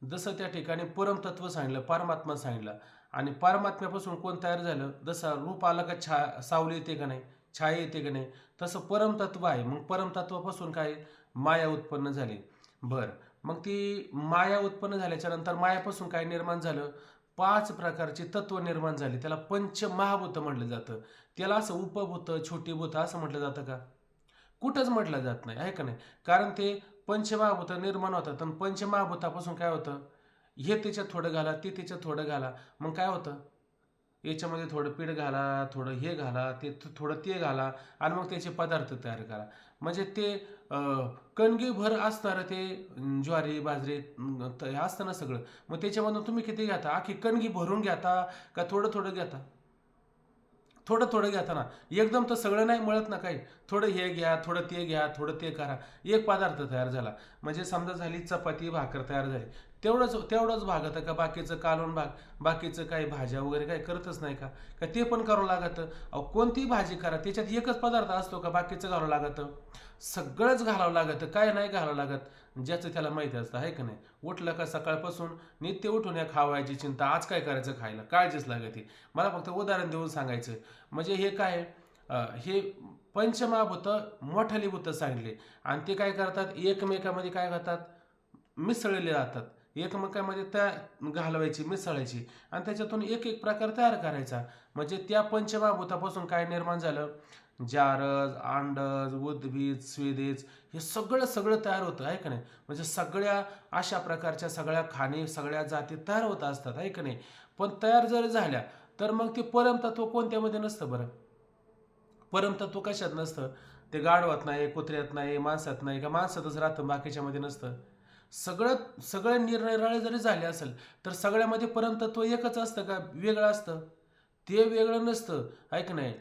जसं त्या ठिकाणी परमतत्व सांगितलं, परमात्मा सांगितलं, आणि परमात्म्यापासून कोण तयार झालं? जसं रूप आलं का सावली येते का नाही, छाया येते का नाही, तसं परमतत्व आहे. मग परमतत्वापासून काय? माया उत्पन्न झाली. बरं, मग ती माया उत्पन्न झाल्याच्या नंतर मायापासून काय निर्माण झालं? 5 प्रकारची तत्व निर्माण झाली. त्याला पंचमहाभूत म्हटलं जातं. त्याला असं उपभूत, छोटी भूत असं म्हटलं जातं का? कुठंच म्हटलं जात नाही, आहे का नाही? कारण ते पंचमहाभूत निर्माण होतात आणि पंचमहाभूतापासून काय होतं? हे त्याच्यात थोडं घाला, ते त्याच्यात थोडं घाला, मग काय होतं? याच्यामध्ये थोडं पीठ घाला, थोडं हे घाला, ते थोडं ते घाला आणि मग त्याचे पदार्थ तयार करा. म्हणजे ते कणगीभर असणारं ते ज्वारी बाजरी असतं ना सगळं. मग त्याच्यामधून तुम्ही किती घेता? अख्खी कणगी भरून घेता का थोडं थोडं घेता? थोडं थोडं घेताना एकदम तर सगळं नाही मिळत ना काही. थोडं हे घ्या, थोडं ते घ्या, थोडं ते करा. एक पदार्थ तयार झाला. म्हणजे समजा झाली चपाती भाकर तयार झाली. तेवढंच भागतं का बाकीचं कालवण भाग, बाकीचं काही भाज्या वगैरे काही करतच नाही का? का ते पण करावं लागतं? अहो कोणतीही भाजी करा त्याच्यात एकच पदार्थ असतो का बाकीचं घालावं लागतं? सगळंच घालावं लागतं. काय नाही घालावं लागत? ज्याचं त्याला माहिती असतं आहे का नाही? उठलं का सकाळपासून नित्य उठून या खावायची चिंता, आज काय करायचं खायला, काळजीच लागते. मला फक्त उदाहरण देऊन सांगायचं. म्हणजे हे काय हे पंचमहाभूत मोठाली भूत सांगले आणि ते काय करतात एकमेकामध्ये काय करतात मिसळले जातात. एकमेकांमध्ये त्या घालवायची मिसळायची आणि त्याच्यातून एक एक प्रकार तयार करायचा. म्हणजे त्या पंचमहाभूतापासून काय निर्माण झालं, जारज, अंडज, उद्भिद, स्वेदेज हे सगळं सगळं तयार होतं आहे का नाही. म्हणजे सगळ्या अशा प्रकारच्या सगळ्या खाणी सगळ्या जाती तयार होत असतात आहे का नाही. पण तयार जर झाल्या तर मग ते परमतत्व कोणत्यामध्ये नसतं बरं? परमतत्व कशात नसतं? ते गाढवात नाही, कुत्र्यात नाही, माणसात नाही, का माणसातच राहतं बाकीच्यामध्ये नसतं? सगळे निरनिराळे जरी झाले असेल तर सगळ्यामध्ये परमतत्व एकच असतं का वेगळं असतं? ते वेगळं नसतं ऐक नाही.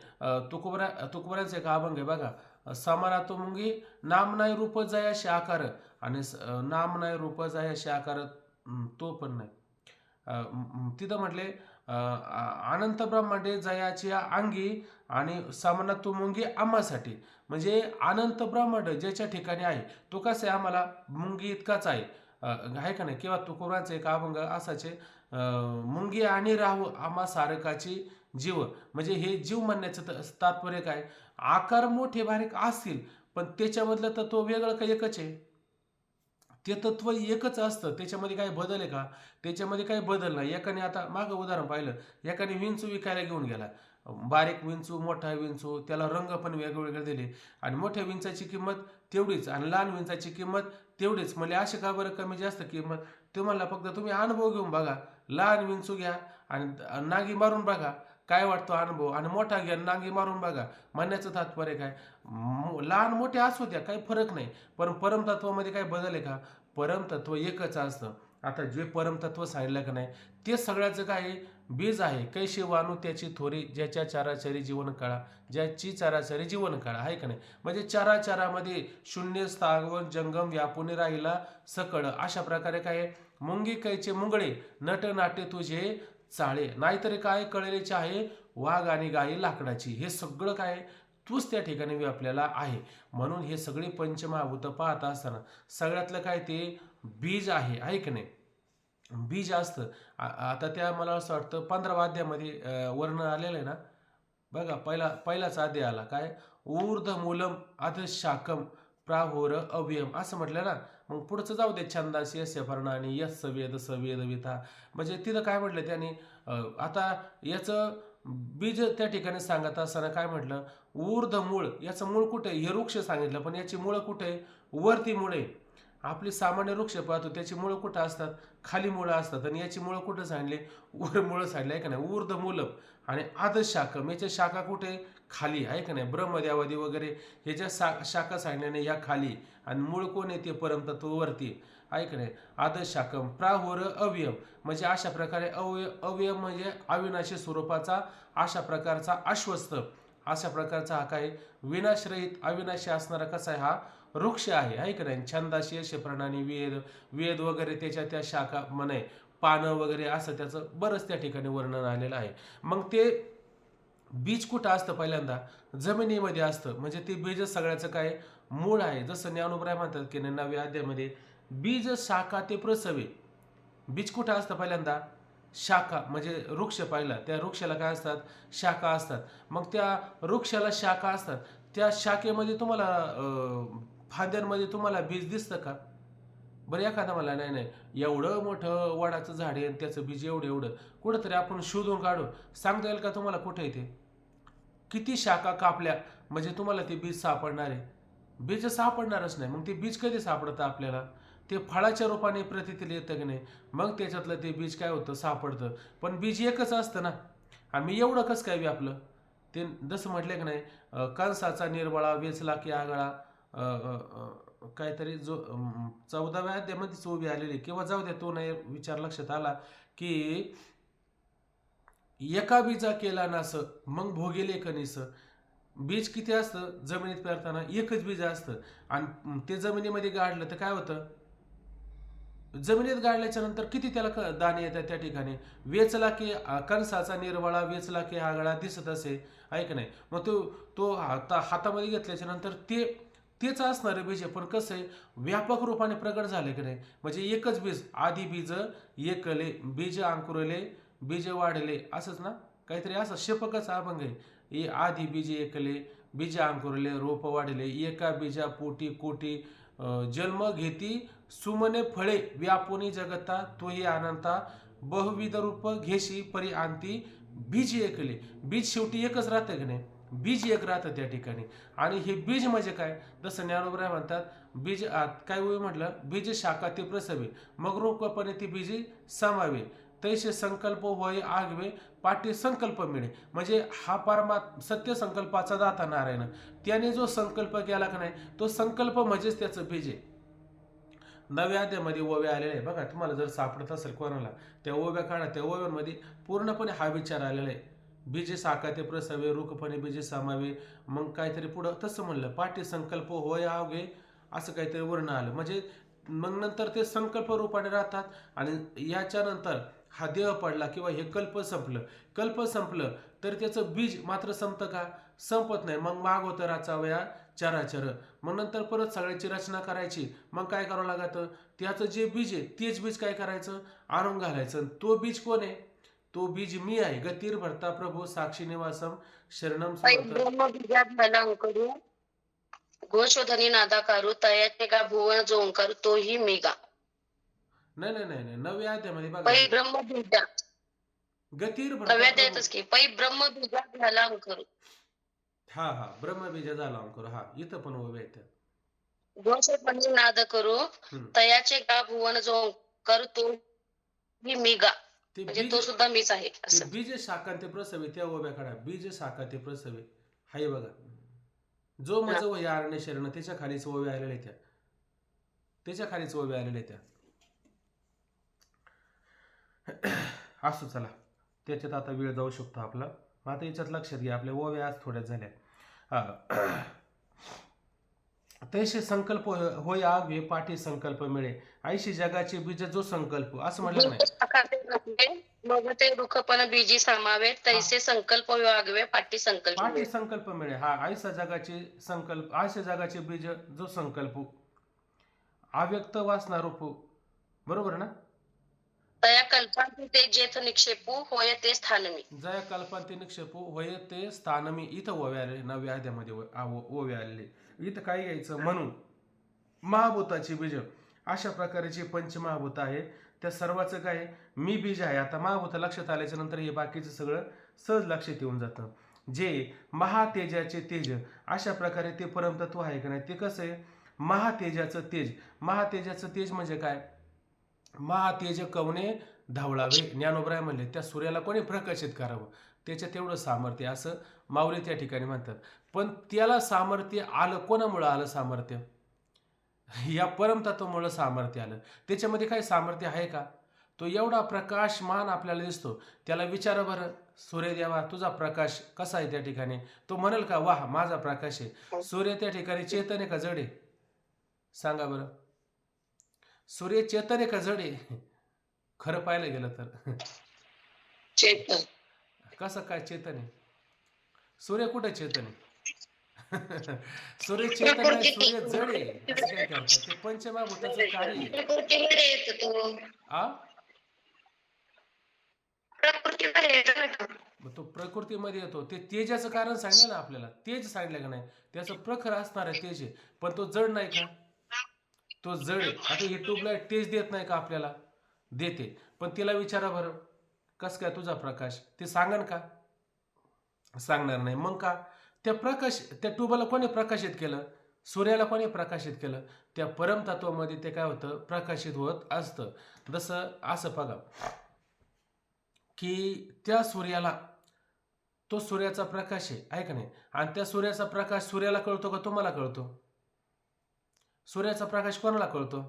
तुकोबऱ्यांचा एक अभंग आहे बघा. समाना तो मुंगी नाम नाही रूप जयाशी आकार आणि नाम नाही रूप जयाशी आकार तो पण नाही. तिथं म्हटले अनंत ब्रह्मांडे जयाची अंगी आणि समाना तो मुंगी आम्हासाठी. म्हणजे अनंत ब्रह्मांड ज्याच्या ठिकाणी आहे तो कसं आहे आम्हाला मुंगी इतकाच आहे का नाही. किंवा तुकोबरांचे एक अभंग असाचे मुंगी आणि राहू आम्हा सारकाची जीव. म्हणजे हे जीव म्हणण्याचं तात्पर्य काय, आकार मोठे बारीक असतील पण त्याच्यामधलं तत्व वेगळं का एकच आहे? ते तत्व एकच असतं. त्याच्यामध्ये काही बदल आहे का? त्याच्यामध्ये काही बदल नाही. एकाने आता मागं उदाहरण पाहिलं, एकाने विंचू विकायला घेऊन गेला. बारीक विंचू, मोठा विंचू, त्याला रंग पण वेगवेगळे दिले आणि मोठ्या विंचाची किंमत तेवढीच आणि लहान विंचाची किंमत तेवढीच. म्हणजे असे का बरं कमी जास्त किंमत? ते म्हणला फक्त तुम्ही अनुभव घेऊन बघा. लहान विंचू घ्या आणि नागी मारून बघा काय वाटतो अनुभव, आणि मोठा घ्या नांगी मारून बघा. म्हणण्याचं तात्पर्य काय, लहान मोठे असू द्या काही फरक नाही, पण परमतत्वामध्ये काय बदल आहे का? परमतत्व एकच असतं. आता जे परमतत्व सांगितलं का नाही ते सगळ्याचं काय बीज आहे. कैशी वानू त्याची थोरी ज्याच्या चाराचारी जीवन काळा, ज्याची चाराचारी जीवन काळा आहे का नाही. म्हणजे चाराचारामध्ये शून्य स्थावर जंगम व्यापून राहिला सकळ. अशा प्रकारे काय मुंगी कैचे मुंगळे नट नाट्य तुझे चाळे, नाहीतरी काय कळलेचे आहे वाघ आणि गाई लाकडाची. हे सगळं काय तूच त्या ठिकाणी आपल्याला आहे. म्हणून हे सगळे पंचमहाभूत पाहत असताना सगळ्यातलं काय ते बीज आहे की नाही. बीज असतं. आता त्या मला असं वाटतं 15व्या अध्यायामध्ये वर्णन आलेलं आहे ना बघा. पहिलाच अध्याय आला काय, ऊर्ध मूलम अध शाकम प्राहोर अव्ययम असं म्हटलं ना. मग पुढचं जाऊ दे छंदाशी यस्य पर्णानी यस वेद सवेद विथा. म्हणजे तिथं काय म्हटलं त्याने आता याचं बीज त्या ठिकाणी सांगत असताना काय म्हटलं, ऊर्ध मूळ. याचं मूळ कुठे, हे वृक्ष सांगितलं पण याची मुळं कुठे, वरती मुळे. आपली सामान्य वृक्ष पाहतो त्याची मुळं कुठं असतात, खाली मुळं असतात. आणि याची मुळं कुठं सांगली, वर मुळं सांगली आहे का नाही. ऊर्ध मूलम आणि आद शाखम, याच्या शाखा कुठे, खाली आहे का नाही. ब्रह्मद्यावादी वगैरे ह्याच्या शाखा सांगण्याने या खाली, आणि मूळ कोण आहे ते परमतत्व वरती आहे का नाही. आद शाखम प्राहुर अवयम, म्हणजे अशा प्रकारे अवयम म्हणजे अविनाशी स्वरूपाचा अशा प्रकारचा आश्वस्त, अशा प्रकारचा हा काय विनाशरहित अविनाशी असणारा कसा आहे हा वृक्ष आहे का नाही. छंदाशी असे प्रणानी वेद वगैरे त्याच्या त्या शाखा म्हणे पानं वगैरे असं त्याचं बरंच त्या ठिकाणी वर्णन आलेलं आहे. मग ते बीज कुठं असतं, पहिल्यांदा जमिनीमध्ये असतं. म्हणजे ते बीज सगळ्याचं काय मूळ आहे. जसं ज्ञानोबराय म्हणतात की 9व्या अध्यायामध्ये बीज शाखा ते प्रसवे. बीज कुठं असतं, पहिल्यांदा शाखा म्हणजे वृक्ष पाहिला, त्या वृक्षाला काय असतात, शाखा असतात. मग त्या वृक्षाला शाखा असतात, त्या शाखेमध्ये तुम्हाला फांद्यांमध्ये तुम्हाला बीज दिसतं का बरं? एखादा मला नाही एवढं मोठं वडाचं झाड आहे आणि त्याचं बीज एवढं कुठंतरी आपण शोधून काढू सांगता येईल का तुम्हाला कुठे आहे ते? किती शाखा कापल्या म्हणजे तुम्हाला ते बीज सापडणार आहे? बीज सापडणारच नाही. मग ते बीज कधी सापडतं आपल्याला, ते फळाच्या रूपाने प्रतीतील येतं की नाही, मग त्याच्यातलं ते बीज काय होतं सापडतं. पण बीज एकच असतं ना. आम्ही एवढं कसं काय व्यापलं ते, जसं म्हटलं की नाही कंसाचा निर्बळा वेचला की आगळा, काहीतरी जो 14व्या अध्यायामध्ये उभी आलेली, किंवा जाऊ द्या तो नाही विचार लक्षात आला की एका बीजा केला नास मग भोगेले कणीस. बीज किती असतं जमिनीत पेरताना? एकच बीज असतं. आणि ते जमिनीमध्ये गाडलं तर काय होतं? जमिनीत गाडल्याच्या नंतर किती त्याला दाणे येतात त्या ठिकाणी? वेचला की कणसाचा निर्वाळा, वेचला की आगळा दिसत असे, ऐक नाही. मग तो हातामध्ये घेतल्याच्या नंतर तेच असणारे बीज आहे, पण कसं आहे व्यापक रूपाने प्रगट झाले की नाही. म्हणजे एकच बीज, आधी बीज एकले, बीज अंकुरले, बीज वाढले, असंच ना काहीतरी असं शेपकच अभंग आहे. आधी बीज एकले, बीज अंकुरले, रोप वाढले, एका बीजा पोटी कोटी जन्म घेती सुमने फळे, व्यापुनी जगता तोही अनंता, बहुविध रूप घेशी परी आणती, बीज एकले. बीज शेवटी एकच राहतं की नाही, बीज एक राहतं त्या ठिकाणी. आणि हे बीज म्हणजे काय? जसं ज्ञानोबराय म्हणतात, बीज काय होई म्हटलं, बीज शाखा ते प्रसवे, मग रोपपणे ती बीजी समावे, तैसे संकल्प होय आगवे, पाठी संकल्प मिळे. म्हणजे हा सत्य संकल्पाचा दाता नारायण, त्याने जो संकल्प केला का नाही, तो संकल्प म्हणजेच त्याचं बीज आहे. नव्या अध्यामध्ये ओव्या आलेल्या आहे बघा, तुम्हाला जर सापडत असेल कोणाला त्या ओव्या काढा. त्या ओव्यांमध्ये पूर्णपणे हा विचार आलेला आहे. बीजे साकाते प्रसवे, रूखपणे बीजे समावे, मग काहीतरी पुढं तसं म्हणलं, पाठी संकल्प होय आवगे, असं काहीतरी वर्ण आलं. म्हणजे मग नंतर ते संकल्प रूपाने राहतात. आणि याच्यानंतर हा देह पडला किंवा हे कल्प संपलं तर त्याचं बीज मात्र संपतं का? संपत नाही. मग माग होतं राचावया चराचर. मग नंतर परत सगळ्याची रचना करायची. मग काय करावं लागतं? त्याचं जे बीज आहे तेच बीज काय करायचं? आणून घालायचं. तो बीज कोण आहे? तो बीज मी आहे. गतीर भरता प्रभू साक्षी निवासम शरणम समर्थ. ब्रह्म बीजात झाला अंकुरू, घोषोधनी नादाकारू, तयाचे गा भुवन जो ओंकार तोही मी गा. नाही, नव्या अध्यामध्ये बघा, पै ब्रह्म बीजा, गतीर भरता नव्या प्रभू. देतच की पै ब्रह्म बीजात झाला अंकुरू, हा ब्रह्मबीज झाला अंकुर. हा इथं पण उभे आहेत. घोषोधनी नाद करू, तयाचे गा भुवन जो ओंकार तोही मी गा. ते म्हणजे बीज, तो सुद्धा मीच आहे ते असं. बीज शाखा ते प्रसवे, त्या उभ्या काढा. बीज शाखा ते प्रसवे हाय बघा. जो मज वही आरण्य शरण, त्याच्या खालीच ओव्या आलेल्या त्या, त्याच्या खालीच ओव्या आलेल्या त्या. असो चला, त्याच्यात आता वेळ जाऊ शकतो आपला. आता याच्यात लक्षात घ्या, आपल्या ओव्या आज थोड्याच झाल्या. तैसे संकल्प होय आवे, पाठी संकल्प मिळे, ऐशी जगाचे बीज जो संकल्प, असं म्हटलं नाही. मग ते रुखपण बीजी सामावे, तैसे संकल्प वागवे, पाठी संकल्प पाठी मिळे. संकल्प मिळे. हा ऐसा जगाचे संकल्प, ऐसे जगाचे बीज जो संकल्प, अव्यक्त वासना रूप, बरोबर ना? तया कल्पांती ते जेथ निक्षेपू, होय ते स्थानमी. जया कल्पांती निक्षेपू, होय ते स्थानमी. इथं ओव्या आले, नव्या अध्यामध्ये ओव्या आलेले. इथं काय घ्यायचं? म्हणून महाभूताची बीज, अशा प्रकारची पंचमहाभूत आहे, त्या सर्वाचं काय मी बीज आहे. आता महाभूत लक्षात आल्याच्या नंतर हे बाकीचं सगळं सहज लक्षात येऊन जातं. जे महातेजाचे तेज, अशा प्रकारे ते परमतत्व आहे का नाही, ते कसं आहे? महातेजाचं तेज. महातेजाचं तेज म्हणजे काय? महातेज कवने धावळावे, ज्ञानोबराय म्हणले, त्या सूर्याला कोणी प्रकाशित करावं, त्याच्यात एवढं सामर्थ्य, असं माऊली त्या ठिकाणी म्हणतात. पण त्याला सामर्थ्य आलं कोणामुळं आलं? सामर्थ्य या परमतत्वामुळं सामर्थ्य आलं. त्याच्यामध्ये काही सामर्थ्य आहे का? तो एवढा प्रकाशमान आपल्याला दिसतो. त्याला विचारा बरं, सूर्यदेवा तुझा प्रकाश कसा आहे त्या ठिकाणी? तो म्हणेल का वाह माझा प्रकाश आहे? सूर्य त्या ठिकाणी चेतन आहे का जड आहे? सांगा बरं. सूर्य चेतन आहे का जड आहे? खरं पाहायला गेलं तर चेतन. कसं काय चेतन आहे? सूर्य कुठं चेतन आहे? सूर्य चेतन आहे, सूर्य जड आहे. असं काय करतात? ते पंचमहाभूताचं कार्य आहे. प्रकृतीमध्ये येतो तो, आ प्रकृतीमध्ये येतो ना तो. मग तो प्रकृतीमध्ये येतो. ते तेजाचं कारण सांगितलं ना आपल्याला. तेज सांगितलं का नाही? त्याचं प्रखर असणार आहे तेज आहे. पण तो जड नाही का? तो जड आहे. आता ही ट्यूबलाईट तेज देत नाही का आपल्याला? देते. पण तिला विचारा बरं, कस काय तुझा प्रकाश? ते सांगन का? सांगणार नाही. मग का? त्या ट्यूबला कोणी प्रकाशित केलं? सूर्याला कोणी प्रकाशित केलं? त्या परमतत्वामध्ये ते काय होतं? प्रकाशित होत असतं. जसं असं बघा की त्या सूर्याला, तो सूर्याचा प्रकाश आहे का नाही? आणि त्या सूर्याचा प्रकाश सूर्याला कळतो का तुम्हाला कळतो? सूर्याचा प्रकाश कोणाला कळतो?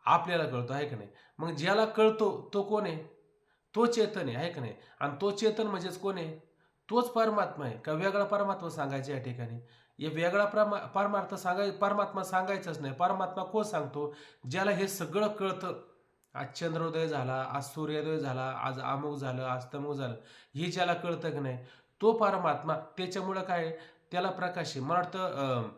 आपल्याला कळतो आहे का नाही? मग ज्याला कळतो तो कोण आहे? तो चेतन आहे का नाही? आणि तो चेतन म्हणजेच कोण आहे? तोच परमात्मा आहे का वेगळा परमात्मा सांगायचा या ठिकाणी? हे वेगळा परमार्थ परमात्मा सांगायचाच नाही. परमात्मा कोण सांगतो? ज्याला हे सगळं कळतं. आज चंद्रोदय झाला, आज सूर्योदय झाला, आज अमुक झालं, आज तमुक झालं, हे ज्याला कळतं की नाही तो परमात्मा. त्याच्यामुळं काय आहे? त्याला प्रकाश आहे. मला वाटतं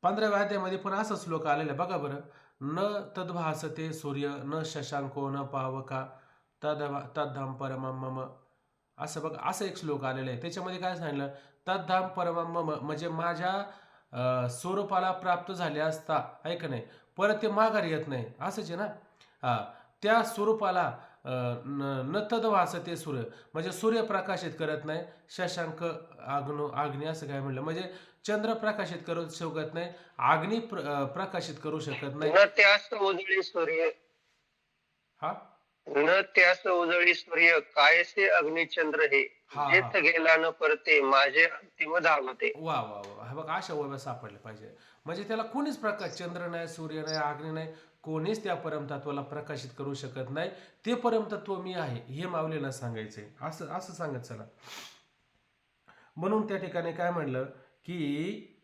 15व्या अध्यायामध्ये पण असा श्लोक आलेला आहे बघा बरं. न तद्भासते सूर्य न शशांको न पावका तद्धाम परमं मम. असं बघा असं एक श्लोक आलेला आहे. त्याच्यामध्ये काय सांगितलं? तद्धाम परमं मम म्हणजे माझ्या स्वरूपाला प्राप्त झाले असता आहे का नाही परत ते माघार येत नाही असंच आहे ना. हा त्या स्वरूपाला न तद्भासते सूर्य म्हणजे सूर्य प्रकाशित करत नाही. शशांक अग्नी असं काय म्हणलं म्हणजे चंद्र प्रकाशित करू शकत नाही. अग्नी प्रकाशित करू शकत नाही. न त्यास उजळी सूर्य हा न त्यास उजळी सूर्य कायसे अग्निचंद्र हे हा जेथ गेला न परते माझे अंतिम धावते. वा वा वा हा बघा अशा ओव्या सापडल्या पाहिजे. म्हणजे त्याला कोणीच प्रकाश चंद्र नाही सूर्य नाही अग्नी नाही कोणीच त्या परमतत्वाला प्रकाशित करू शकत नाही. ते परमतत्व मी आहे हे माऊलीला सांगायचंय. असं असं सांगत चला. म्हणून त्या ठिकाणी काय म्हणलं की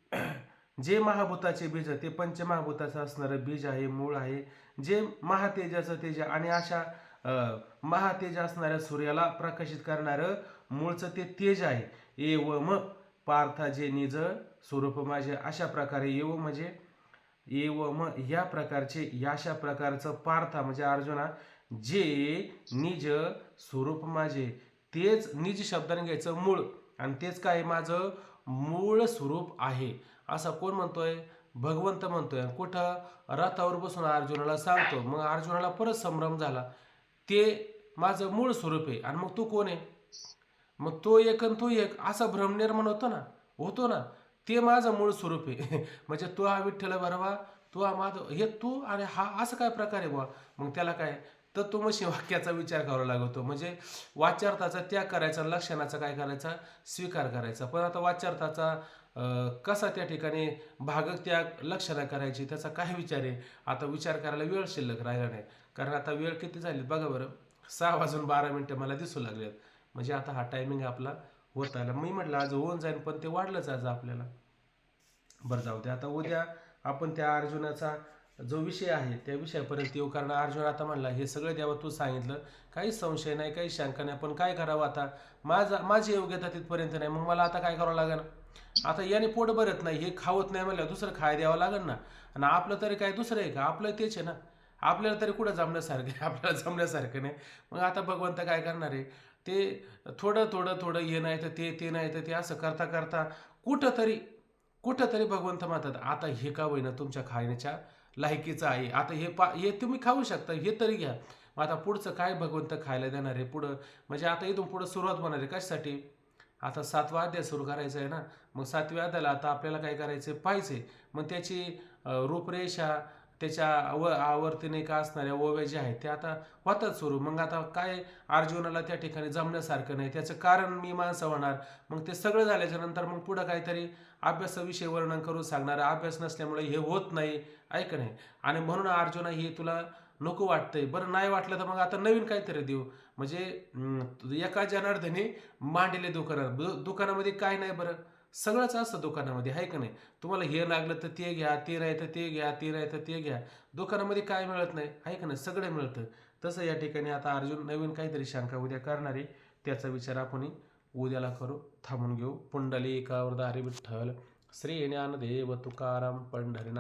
जे महाभूताचे बीज ते पंचमहाभूताचं असणारं बीज आहे मूळ आहे. जे महातेजाचं तेज आणि अशा महातेज असणाऱ्या सूर्याला प्रकाशित करणारं मूळचं ते तेज आहे. एवम पार्था जे निज स्वरूप माझे अशा प्रकारे एव म्हणजे एवम ह्या प्रकारचे अशा प्रकारचं पार्था म्हणजे अर्जुना जे निज स्वरूप माझे तेच निज शब्दाने घ्यायचं मूळ आणि तेच काय माझं मूळ स्वरूप आहे असं कोण म्हणतोय? भगवंत म्हणतोय. कुठं? रथावर बसून अर्जुनाला सांगतो. मग अर्जुनाला परत संभ्रम झाला. ते माझं मूळ स्वरूप आहे आणि मग तू कोण आहे? मग तो एक आणि तू एक असा भ्रम निर्माण होतो ना ते माझं मूळ स्वरूप आहे. म्हणजे तो हा विठ्ठल भरवा तू हा माधव हे तू आणि हा असं काय प्रकार आहे बुवा. मग त्याला काय तत्वमसी वाक्याचा विचार करावा लागतो. म्हणजे वाच्यार्थाचा त्याग करायचा लक्षणाचा काय करायचा स्वीकार करायचा. पण आता वाच्यार्थाचा कसा त्या ठिकाणी भागक त्याग लक्षणा करायची त्याचा काय विचार आहे? आता विचार करायला वेळ शिल्लक राहिला नाही. कारण आता वेळ किती झाली बघा बरं. 6:12 मला दिसू लागलेत. म्हणजे आता हा टायमिंग आपला होत आला. मी म्हटलं आज होऊन जाईल पण ते वाढलंच आज आपल्याला. बरं जाऊ दे. आता उद्या आपण त्या अर्जुनाचा जो विषय आहे त्या विषयापर्यंत येऊ. कारण अर्जुन आता म्हणला हे सगळं देवा तू सांगितलं काही संशय नाही काही शंका नाही पण काय करावं आता माझी योग्यता तिथपर्यंत नाही. मग मला आता काय करावं लागेल? आता याने पोट भरत नाही हे खावत नाही म्हणलं दुसरं खाय द्यावं लागेल ना. आणि आपलं तरी काय दुसरं आहे का? आपलं तेच आहे ना. आपल्याला तरी कुठं जमण्यासारखं आहे? आपल्याला जमण्यासारखं नाही. मग आता भगवंत काय करणार आहे? ते थोडं हे नाही तर ते नाही तर ते असं करता करता कुठंतरी भगवंत म्हणतात आता हे का होईना तुमच्या खाण्याच्या लायकीचं आहे. आता हे तुम्ही खाऊ शकता हे तरी घ्या. मग आता पुढचं काय भगवंत खायला देणार आहे पुढं? म्हणजे आता इथून पुढं सुरुवात होणार आहे कशासाठी? आता 7वा अध्याय सुरू करायचा आहे ना. मग 7व्या अध्यायाला आता आपल्याला काय करायचं पाहिजे. मग त्याची रूपरेषा त्याच्या आवर्तीने का असणाऱ्या ओव्या ज्या आहेत त्या आता होतात सुरू. मग आता काय अर्जुनाला त्या ठिकाणी जमण्यासारखं नाही त्याचं कारण मीमांसा होणार. मग ते सगळं झाल्याच्या नंतर मग पुढं काहीतरी अभ्यासाविषयी वर्णन करून सांगणार. अभ्यास नसल्यामुळे हे होत नाही ऐक नाही. आणि म्हणून अर्जुना हे तुला नको वाटतंय. बरं नाही वाटलं तर मग आता नवीन काहीतरी देऊ. म्हणजे एका जनार्दनी मांडले दुकानामध्ये काय नाही बरं सगळंच असतं दुकानामध्ये आहे का नाही. तुम्हाला हे लागलं तर ते घ्या ते नाही तर ते घ्या ते नाही तर ते घ्या. दुकानामध्ये काय मिळत नाही आहे का नाही सगळं मिळतं. तसं या ठिकाणी आता अर्जुन नवीन काहीतरी शंका उद्या करणार आहे. त्याचा विचार आपण उद्याला करू. थांबून घेऊ. पुंडलिकावरदा हरी विठ्ठल श्री ज्ञानदेव तुकाराम पंढरीनाथ.